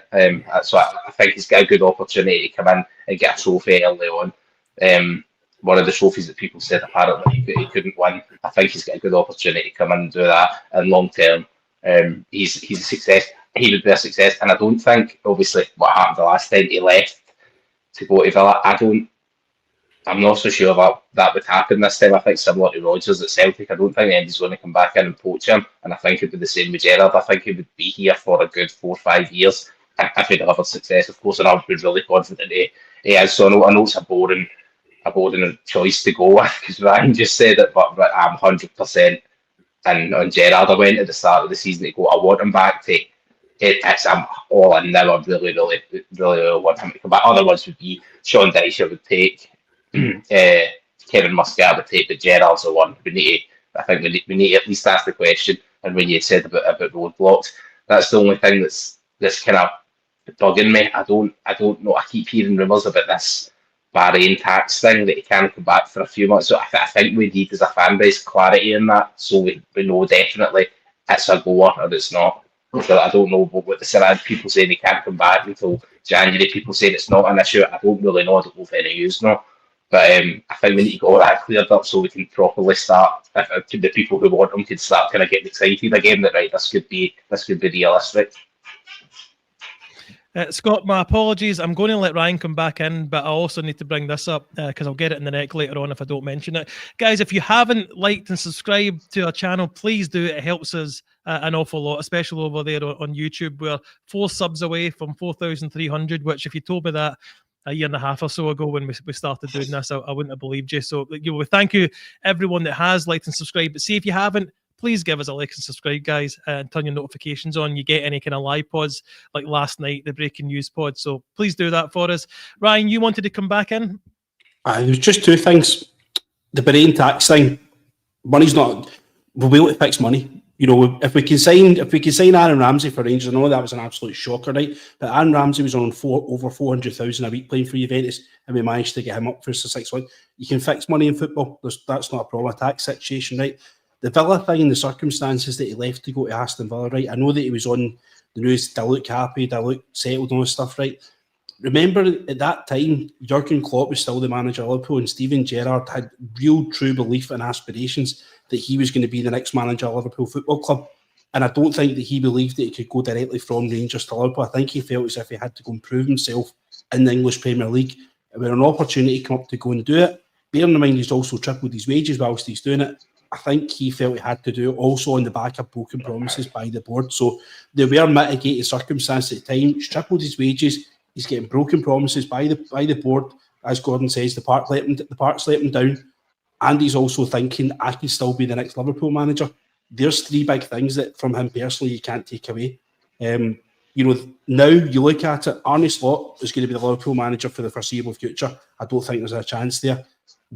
Speaker 5: So I think he's got a good opportunity to come in and get a trophy early on. One of the trophies that people said apparently he couldn't win. I think he's got a good opportunity to come in and do that. And long term, he's a success. He would be a success. And I don't think, obviously, what happened the last time he left to go to Villa, I'm not so sure that would happen this time. I think similar to Rodgers at Celtic, I don't think Andy's going to come back in and poach him. And I think it'd be the same with Gerrard. I think he would be here for a good 4 or 5 years if he delivered success, of course. And I would be really confident he is. So I know it's a boring choice to go with because Ryan just said it, but I'm 100% and on Gerrard. I went at the start of the season to go, I want him back to I'm all in now. I really want him to come back. Other ones would be Sean Dyche would take. Kevin Muscat would take, but Gerrard's the one. We need to at least ask the question. And when you said about roadblocks, that's the only thing that's kind of bugging me. I don't know. I keep hearing rumours about this Bahrain tax thing that he can't come back for a few months. So I think we need as a fan base clarity in that, so we know definitely it's a goer or it's not. So I don't know what the Sarad people saying he can't come back until January. People saying it's not an issue. I don't really know. I don't know if any news know. But I think we need to get all that cleared up so we can properly start. If the people who want them can start kind of getting excited again. That right, this could be realistic.
Speaker 2: Scott, my apologies. I'm going to let Ryan come back in, but I also need to bring this up because I'll get it in the neck later on if I don't mention it. Guys, if you haven't liked and subscribed to our channel, please do. It helps us an awful lot, especially over there on YouTube. We're 4 subs away from 4,300, which if you told me that a year and a half or so ago when we started doing this, I wouldn't have believed you. So thank you everyone that has liked and subscribed. But see, if you haven't, please give us a like and subscribe, guys, and turn your notifications on. You get any kind of live pods like last night, the breaking news pod. So please do that for us. Ryan, you wanted to come back in?
Speaker 3: There's just 2 things. The Bahrain tax thing, money's not. We'll be able to fix money. If we can sign Aaron Ramsey for Rangers, I know that was an absolute shocker, right? But Aaron Ramsey was on over 400,000 a week playing for Juventus, and we managed to get him up for 6 months. You can fix money in football. That's not a problem. A tax situation, right? The Villa thing and the circumstances that he left to go to Aston Villa, right? I know that he was on the news, did I look happy, did I look settled, all this stuff, right? Remember, at that time, Jurgen Klopp was still the manager of Liverpool, and Steven Gerrard had real, true belief and aspirations that he was going to be the next manager of Liverpool Football Club. And I don't think that he believed that he could go directly from Rangers to Liverpool. I think he felt as if he had to go and prove himself in the English Premier League. And when an opportunity came up to go and do it, bearing in mind he's also tripled his wages whilst he's doing it, I think he felt he had to do it also on the back of broken promises by the board. So there were mitigated circumstances at the time. He's tripled his wages. He's getting broken promises by the board. As Gordon says, the Park's let him down. And he's also thinking, I can still be the next Liverpool manager. There's 3 big things that from him personally you can't take away. Now you look at it, Arne Slot is going to be the Liverpool manager for the foreseeable future. I don't think there's a chance there.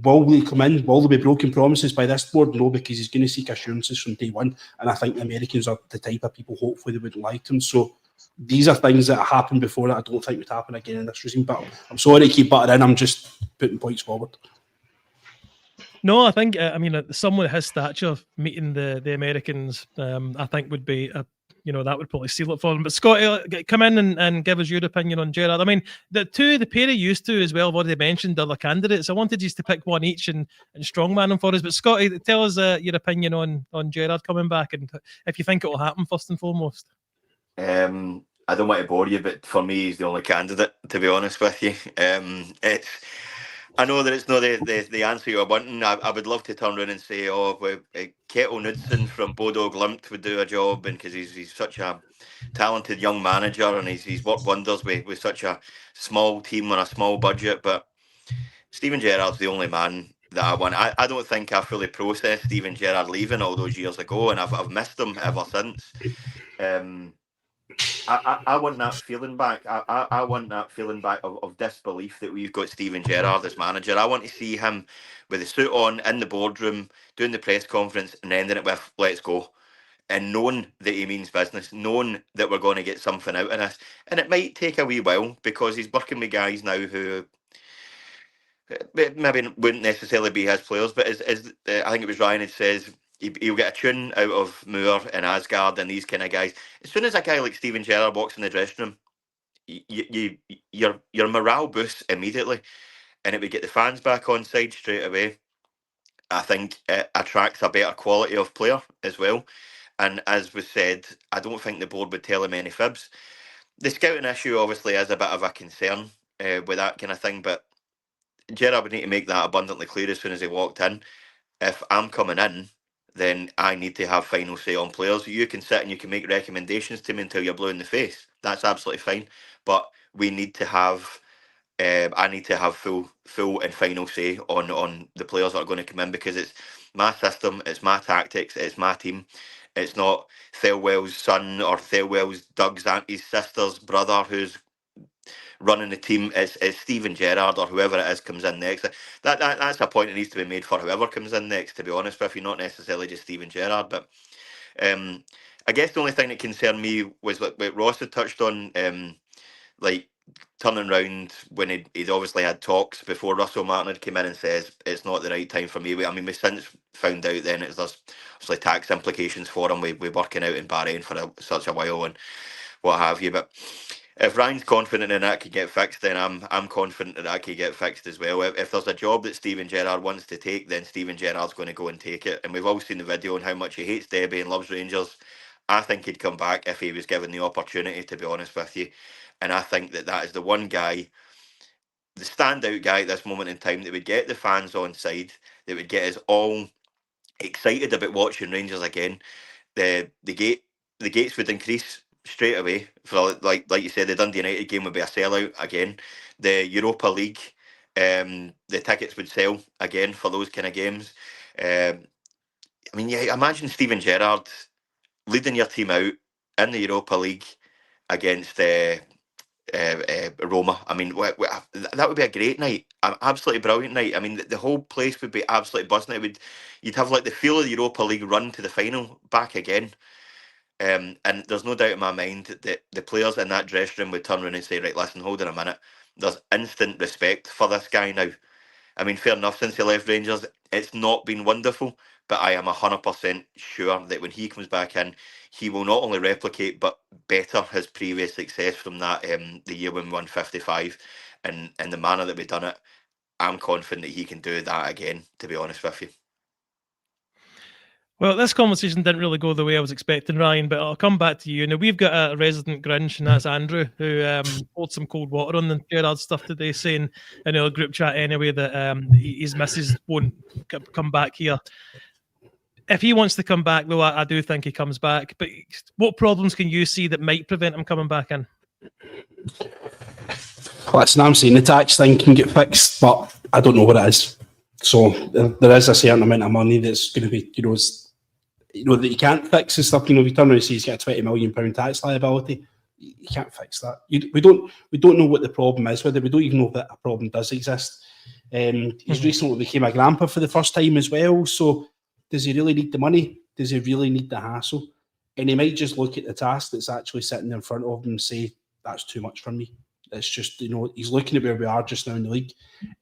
Speaker 3: Will he come in? Will there be broken promises by this board? No, because he's going to seek assurances from day one. And I think the Americans are the type of people, hopefully, they wouldn't like him. So these are things that happened before that I don't think would happen again in this regime. But I'm sorry to keep butting in. I'm just putting points forward.
Speaker 2: No, I think, someone of his stature meeting the Americans, I think would be that would probably seal it for them. But Scott, come in and give us your opinion on Gerrard. I mean, the pair of used to as well, I've already mentioned other candidates. I wanted you to pick one each and strongman them for us. But Scotty, tell us your opinion on Gerrard coming back and if you think it will happen first and foremost.
Speaker 4: I don't want to bore you, but for me, he's the only candidate, to be honest with you. I know that it's not the answer you're wanting. I would love to turn around and say, Ketil Knudsen from Bodo Glimt would do a job, because he's such a talented young manager, and he's worked wonders with such a small team on a small budget. But Steven Gerrard's the only man that I want. I don't think I fully processed Steven Gerrard leaving all those years ago, and I've missed him ever since. I want that feeling back. I want that feeling back of disbelief that we've got Steven Gerrard as manager. I want to see him with the suit on in the boardroom, doing the press conference and ending it with "let's go," and knowing that he means business, knowing that we're going to get something out of this. And it might take a wee while because he's working with guys now who maybe wouldn't necessarily be his players, but as I think it was Ryan had says, he'll get a tune out of Moore and Asgard and these kind of guys. As soon as a guy like Steven Gerrard walks in the dressing room, your morale boosts immediately, and it would get the fans back on side straight away. I think it attracts a better quality of player as well. And as was said, I don't think the board would tell him any fibs. The scouting issue obviously is a bit of a concern with that kind of thing, but Gerrard would need to make that abundantly clear as soon as he walked in. If I'm coming in, then I need to have final say on players. You can sit and you can make recommendations to me until you're blue in the face. That's absolutely fine. But we need to have, I need to have full and final say on the players that are going to come in, because it's my system, it's my tactics, it's my team. It's not Thelwell's son or Thelwell's Doug's auntie's sister's brother who's running the team. It's Steven Gerrard or whoever it is comes in next. That's a point that needs to be made for whoever comes in next, to be honest with you, not necessarily just Steven Gerrard. But I guess the only thing that concerned me was what Ross had touched on, like turning round when he'd obviously had talks before Russell Martin had come in and says it's not the right time for me. I mean, we've since found out then there's obviously tax implications for him. We're working out in Bahrain for such a while and what have you. But if Ryan's confident in that could get fixed, then I'm confident that could get fixed as well. If there's a job that Steven Gerrard wants to take, then Steven Gerrard's going to go and take it. And we've all seen the video on how much he hates Derby and loves Rangers. I think he'd come back if he was given the opportunity, to be honest with you. And I think that is the one guy, the standout guy at this moment in time that would get the fans on side, that would get us all excited about watching Rangers again. The gates would increase straight away. For like you said, the Dundee United game would be a sellout again. The Europa League, the tickets would sell again for those kind of games. I mean, yeah, imagine Steven Gerrard leading your team out in the Europa League against Roma. I mean, that would be a great night, an absolutely brilliant night. I mean, the whole place would be absolutely buzzing. You'd have like the feel of the Europa League run to the final back again. And there's no doubt in my mind that the players in that dressing room would turn around and say, right, listen, hold on a minute. There's instant respect for this guy now. I mean, fair enough, since he left Rangers, it's not been wonderful, but I am 100% sure that when he comes back in, he will not only replicate, but better his previous success from that the year when we won 55. And in the manner that we've done it, I'm confident that he can do that again, to be honest with you.
Speaker 2: Well, this conversation didn't really go the way I was expecting, Ryan, but I'll come back to you. Now, we've got a resident Grinch, and that's Andrew, who poured some cold water on the Gerrard stuff today, saying in our group chat anyway that his missus won't come back here. If he wants to come back, though, I do think he comes back. But what problems can you see that might prevent him coming back in?
Speaker 3: Listen, I'm saying the tax thing can get fixed, but I don't know what it is. So there is a certain amount of money that's going to be, that you can't fix and stuff. If you turn around and say he's got a £20 million tax liability, you can't fix that. We don't know what the problem is with it. We don't even know that a problem does exist. He's recently became a grandpa for the first time as well. So does he really need the money? Does he really need the hassle? And he might just look at the task that's actually sitting in front of him and say, that's too much for me. It's just, he's looking at where we are just now in the league,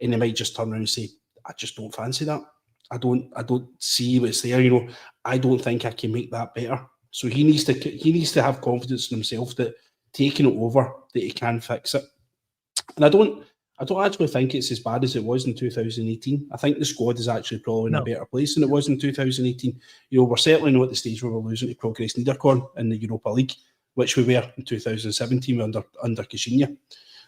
Speaker 3: and he might just turn around and say, I just don't fancy that. I don't see what's there. I don't think I can make that better. So he needs to have confidence in himself that taking it over, that he can fix it. And I don't actually think it's as bad as it was in 2018. I think the squad is actually probably in a better place than it was in 2018. We're certainly not at the stage where we're losing to Progress Niederkorn in the Europa League, which we were in 2017 under Caixinha.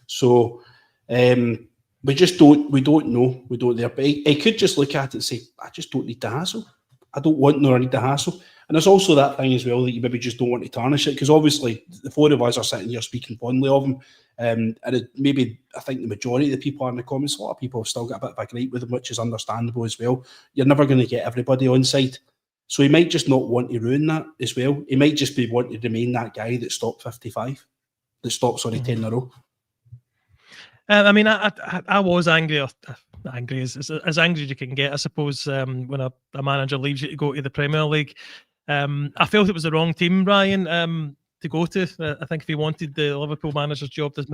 Speaker 3: So we don't know. We don't there. But I could just look at it and say, I just don't need the hassle. I don't want nor need the hassle. And there's also that thing as well that you maybe just don't want to tarnish it, because obviously the four of us are sitting here speaking fondly of him. And I think the majority of the people in the comments, a lot of people have still got a bit of a gripe with him, which is understandable as well. You're never going to get everybody on side. So he might just not want to ruin that as well. He might just be wanting to remain that guy that stopped 55, that stopped, 10 in a row.
Speaker 2: I mean, I was angry, angry as angry as you can get, I suppose, when a manager leaves you to go to the Premier League. I felt it was the wrong team, Ryan, to go to. I think if he wanted the Liverpool manager's job, there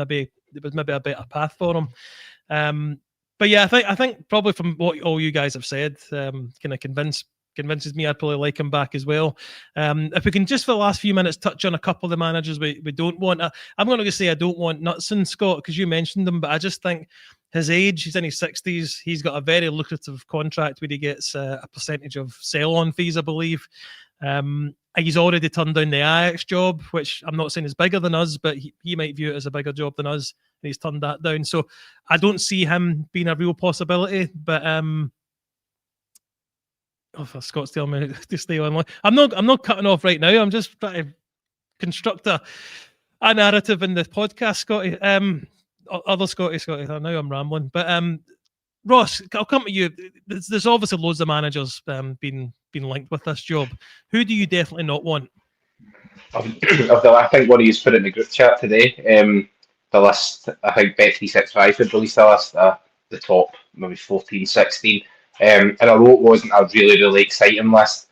Speaker 2: was maybe a better path for him. But yeah, I think probably from what all you guys have said, kind of convinces me I'd probably like him back as well. If we can just for the last few minutes touch on a couple of the managers we don't want. I'm going to say I don't want Knutson, Scott, because you mentioned him, but I just think his age, he's in his 60s, he's got a very lucrative contract where he gets a percentage of sell-on fees, I believe. He's already turned down the Ajax job, which I'm not saying is bigger than us, but he might view it as a bigger job than us, and he's turned that down. So I don't see him being a real possibility, but Scott's telling me to stay on. I'm not cutting off right now. I'm just trying to construct a narrative in the podcast, Scotty. Other Scotty. I know I'm rambling, but Ross, I'll come to you. There's obviously loads of managers been linked with this job. Who do you definitely not want?
Speaker 5: I think one of you put it in the group chat today. The list, I think Bet365 had released a list, the top maybe 14, 16. And although it wasn't a really, really exciting list,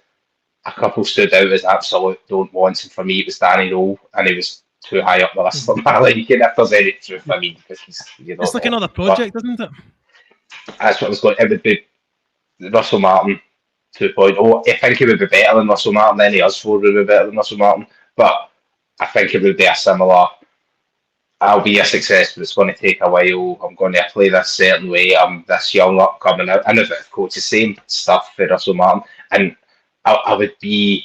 Speaker 5: a couple stood out as absolute don't wants. And for me, it was Danny Rowe, and he was too high up the list for my liking, if there's any truth. I mean, because
Speaker 2: It's like another project, isn't it?
Speaker 5: That's what I was going. It would be Russell Martin 2.0. I think it would be better than Russell Martin. Any us four would be better than Russell Martin, but I think it would be a similar. I'll be a success, but it's going to take a while. I'm going to play this certain way. I'm this young upcoming. I know that coach the same stuff for Russell Martin, and I would be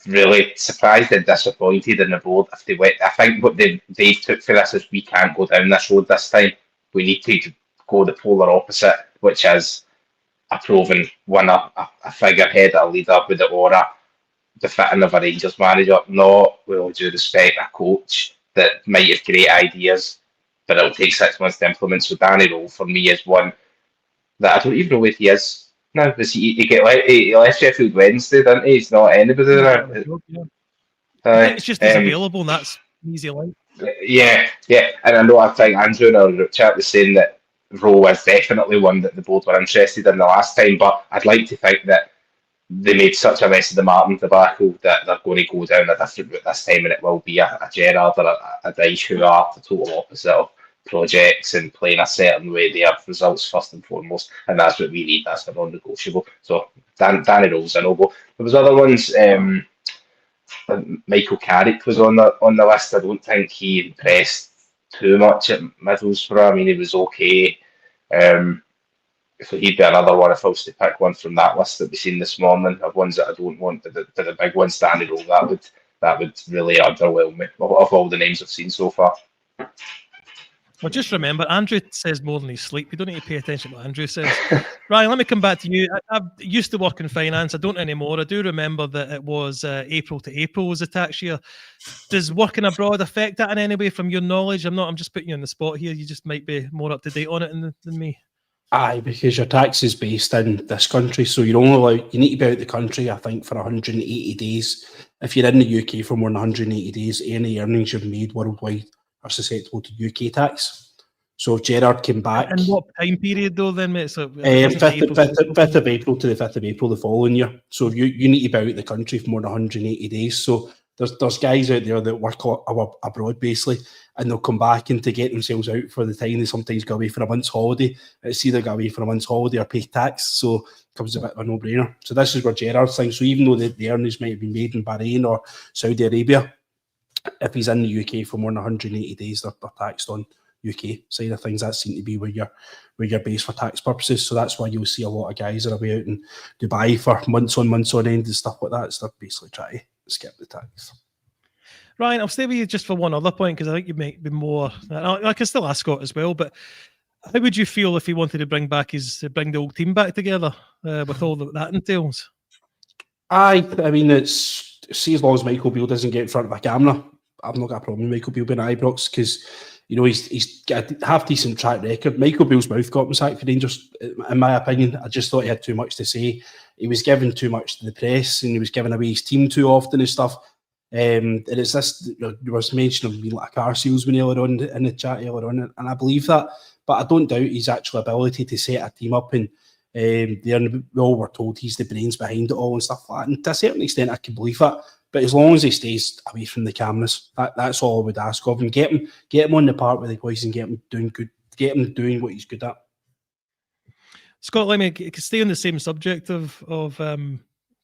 Speaker 5: really surprised and disappointed in the board if they went. I think what they took for this is we can't go down this road this time. We need to go the polar opposite, which is a proven winner, a figurehead, a leader with the aura, the fitting of a Rangers manager, not, with all due respect, a coach that might have great ideas, but it'll take 6 months to implement. So Danny Rowe, for me, is one that I don't even know where he is now. He left Sheffield Wednesday, didn't he? He's not anybody now.
Speaker 2: It's just he's available, and that's easy life.
Speaker 5: Yeah, and I think Andrew in our chat was saying that Rowe was definitely one that the board were interested in the last time, but I'd like to think that they made such a mess of the Martin debacle that they're going to go down a different route this time, and it will be a Gerrard or a Dyche who are the total opposite of projects and playing a certain way. They have results first and foremost, and that's what we need. That's a non-negotiable. So Danny Rowe's a no-go. There was other ones. Michael Carrick was on the list. I don't think he impressed too much at Middlesbrough. I mean, he was okay. So he'd be another one if I was to pick one from that list that we've seen this morning of ones that I don't want, the big ones, Danny Rowe, that would really underwhelm me of all the names I've seen so far.
Speaker 2: Well, just remember, Andrew says more than he's sleep. You don't need to pay attention to what Andrew says. Ryan, let me come back to you. I used to work in finance. I don't anymore. I do remember that it was April to April was the tax year. Does working abroad affect that in any way from your knowledge? I'm just putting you on the spot here. You just might be more up to date on it than me.
Speaker 3: Aye, because your tax is based in this country, so you need to be out the country, I think, for 180 days. If you're in the UK for more than 180 days, any earnings you've made worldwide are susceptible to UK tax. So Gerrard came back.
Speaker 2: And what time period though then, mate? So
Speaker 3: 5th of April to the 5th of April the following year. So you need to be out of the country for more than 180 days. So there's guys out there that work abroad basically, and they'll come back, and to get themselves out for the time, they sometimes go away for a month's holiday. It's either go away for a month's holiday or pay tax, so it becomes a bit of a no-brainer. So this is where Gerrard's thing. So even though the earnings might have been made in Bahrain or Saudi Arabia, if he's in the UK for more than 180 days, they're taxed on UK side of things. That seems to be where you're based for tax purposes. So that's why you'll see a lot of guys that are away out in Dubai for months on end and stuff like that. So they're basically trying to skip the tax.
Speaker 2: Ryan, I'll stay with you just for one other point, because I think you might be more. I can still ask Scott as well, but how would you feel if he wanted to bring the old team back together with all that entails?
Speaker 3: I mean, see, as long as Michael Beale doesn't get in front of a camera, I've not got a problem with Michael Beale being at Ibrox, because he's got a half decent track record. Michael Beale's mouth got him sacked for Rangers, in my opinion. I just thought he had too much to say. He was giving too much to the press, and he was giving away his team too often and stuff. And it's this, there was mention of being like a car salesman earlier on in the chat earlier on, and I believe that, but I don't doubt his actual ability to set a team up, and we all were told he's the brains behind it all and stuff like that. And to a certain extent, I can believe that. But as long as he stays away from the cameras, that's all I would ask of him. Get him on the part with the boys and get him doing good. Get him doing what he's good at.
Speaker 2: Scott, let me stay on the same subject of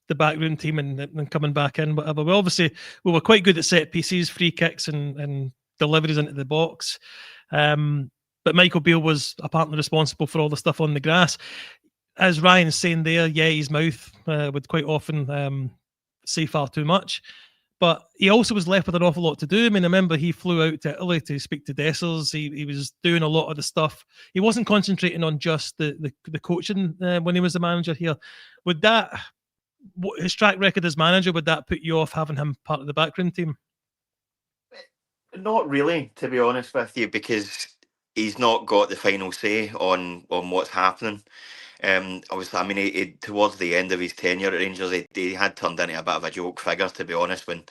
Speaker 2: the backroom team and coming back in, whatever. We were quite good at set pieces, free kicks, and deliveries into the box. But Michael Beale was apparently responsible for all the stuff on the grass. As Ryan's saying there, yeah, his mouth would quite often say far too much. But he also was left with an awful lot to do. I mean, I remember he flew out to Italy to speak to Dessers. He was doing a lot of the stuff. He wasn't concentrating on just the coaching when he was the manager here. Would that, his track record as manager, would that put you off having him part of the backroom team?
Speaker 4: Not really, to be honest with you, because he's not got the final say on what's happening. Obviously, I mean, he towards the end of his tenure at Rangers, he had turned into a bit of a joke figure, to be honest, when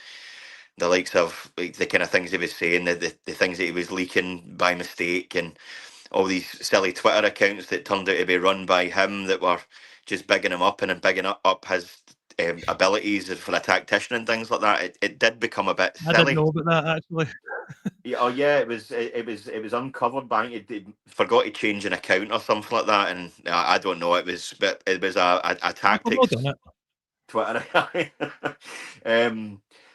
Speaker 4: the likes of the kind of things he was saying, the things that he was leaking by mistake, and all these silly Twitter accounts that turned out to be run by him that were just bigging him up and bigging up abilities for a tactician and things like that, it did become a bit silly.
Speaker 2: I didn't know about that actually.
Speaker 4: Yeah, it was uncovered by it forgot to change an account or something like that, and I don't know. It was a tactics
Speaker 2: Well done,
Speaker 4: Twitter.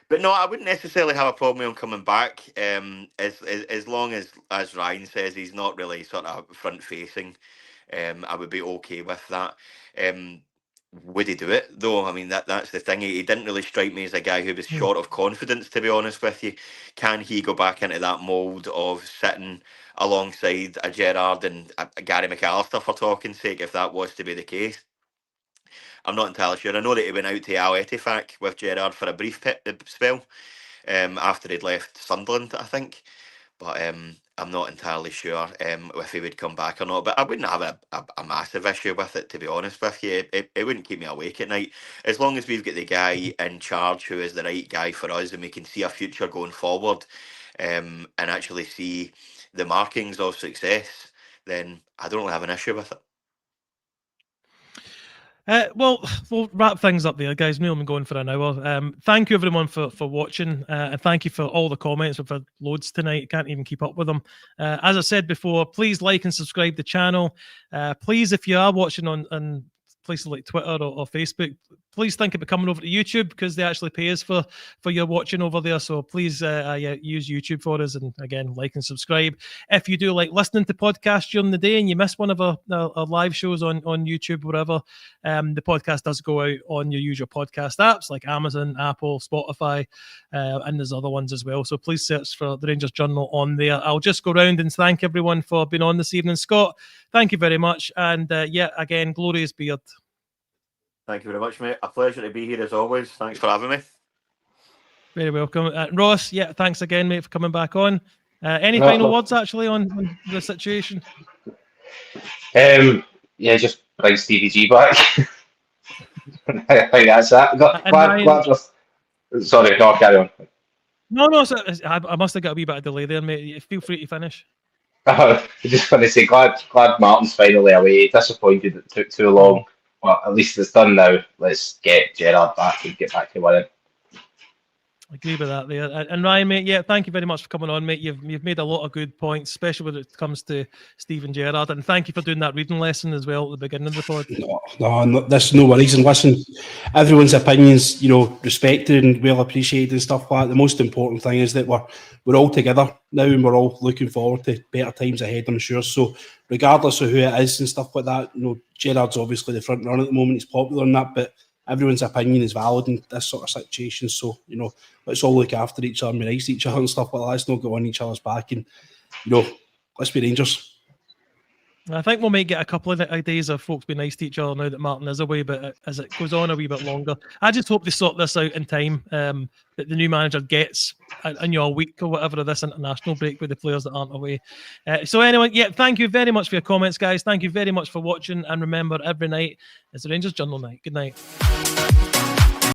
Speaker 4: But no, I wouldn't necessarily have a problem with him coming back. As long as Ryan says he's not really sort of front facing, I would be okay with that. Would he do it though? I mean, that's the thing. He didn't really strike me as a guy who was short of confidence, to be honest with you. Can he go back into that mould of sitting alongside a Gerrard and a Gary McAllister, for talking sake, if that was to be the case? I'm not entirely sure. I know that he went out to Al Ettifaq with Gerrard for a brief spell after he'd left Sunderland, I think. But I'm not entirely sure if he would come back or not. But I wouldn't have a massive issue with it, to be honest with you. It wouldn't keep me awake at night. As long as we've got the guy in charge who is the right guy for us and we can see a future going forward and actually see the markings of success, then I don't really have an issue with it.
Speaker 2: Well, we'll wrap things up there, guys. Neil, I'm going for an hour. Thank you, everyone, for watching. And thank you for all the comments. We've had loads tonight. Can't even keep up with them. As I said before, please like and subscribe to the channel. Please, if you are watching on places like Twitter or Facebook, please think about coming over to YouTube, because they actually pay us for your watching over there. So please use YouTube for us, and again, like and subscribe. If you do like listening to podcasts during the day and you miss one of our live shows on YouTube, wherever, the podcast does go out on your usual podcast apps like Amazon, Apple, Spotify, and there's other ones as well. So please search for the Rangers Journal on there. I'll just go round and thank everyone for being on this evening. Scott, thank you very much. And again, glorious beard. Thank you very much, mate. A pleasure to be here as always. Thanks for having me. Very welcome. Ross, thanks again, mate, for coming back on. Any final words, actually, on the situation?
Speaker 5: Just bring Stevie G back. I think that's that. Sorry, no, carry on. No, I must have got a wee bit of delay there, mate. Feel free to finish. I just want to say, glad Martin's finally away. Disappointed it took too long. Well, at least it's done now. Let's get Gerrard back and get back to winning.
Speaker 2: I agree with that there. And Ryan, mate, thank you very much for coming on, mate. You've made a lot of good points, especially when it comes to Steven Gerrard. And thank you for doing that reading lesson as well at the beginning of the pod.
Speaker 3: No, there's no worries. And listen, everyone's opinions, respected and well appreciated and stuff like that. The most important thing is that we're all together now and we're all looking forward to better times ahead, I'm sure. So regardless of who it is and stuff like that, Gerrard's obviously the front runner at the moment. He's popular in that, but everyone's opinion is valid in this sort of situation. So, let's all look after each other and be nice to each other and stuff like that. Let's not go on each other's back and, let's be Rangers. I think we might get a couple of days of folks being nice to each other now that Martin is away, but as it goes on a wee bit longer, I just hope they sort this out in time, that the new manager gets a week or whatever of this international break with the players that aren't away. So anyway, thank you very much for your comments, guys. Thank you very much for watching. And remember, every night is the Rangers Journal night. Good night.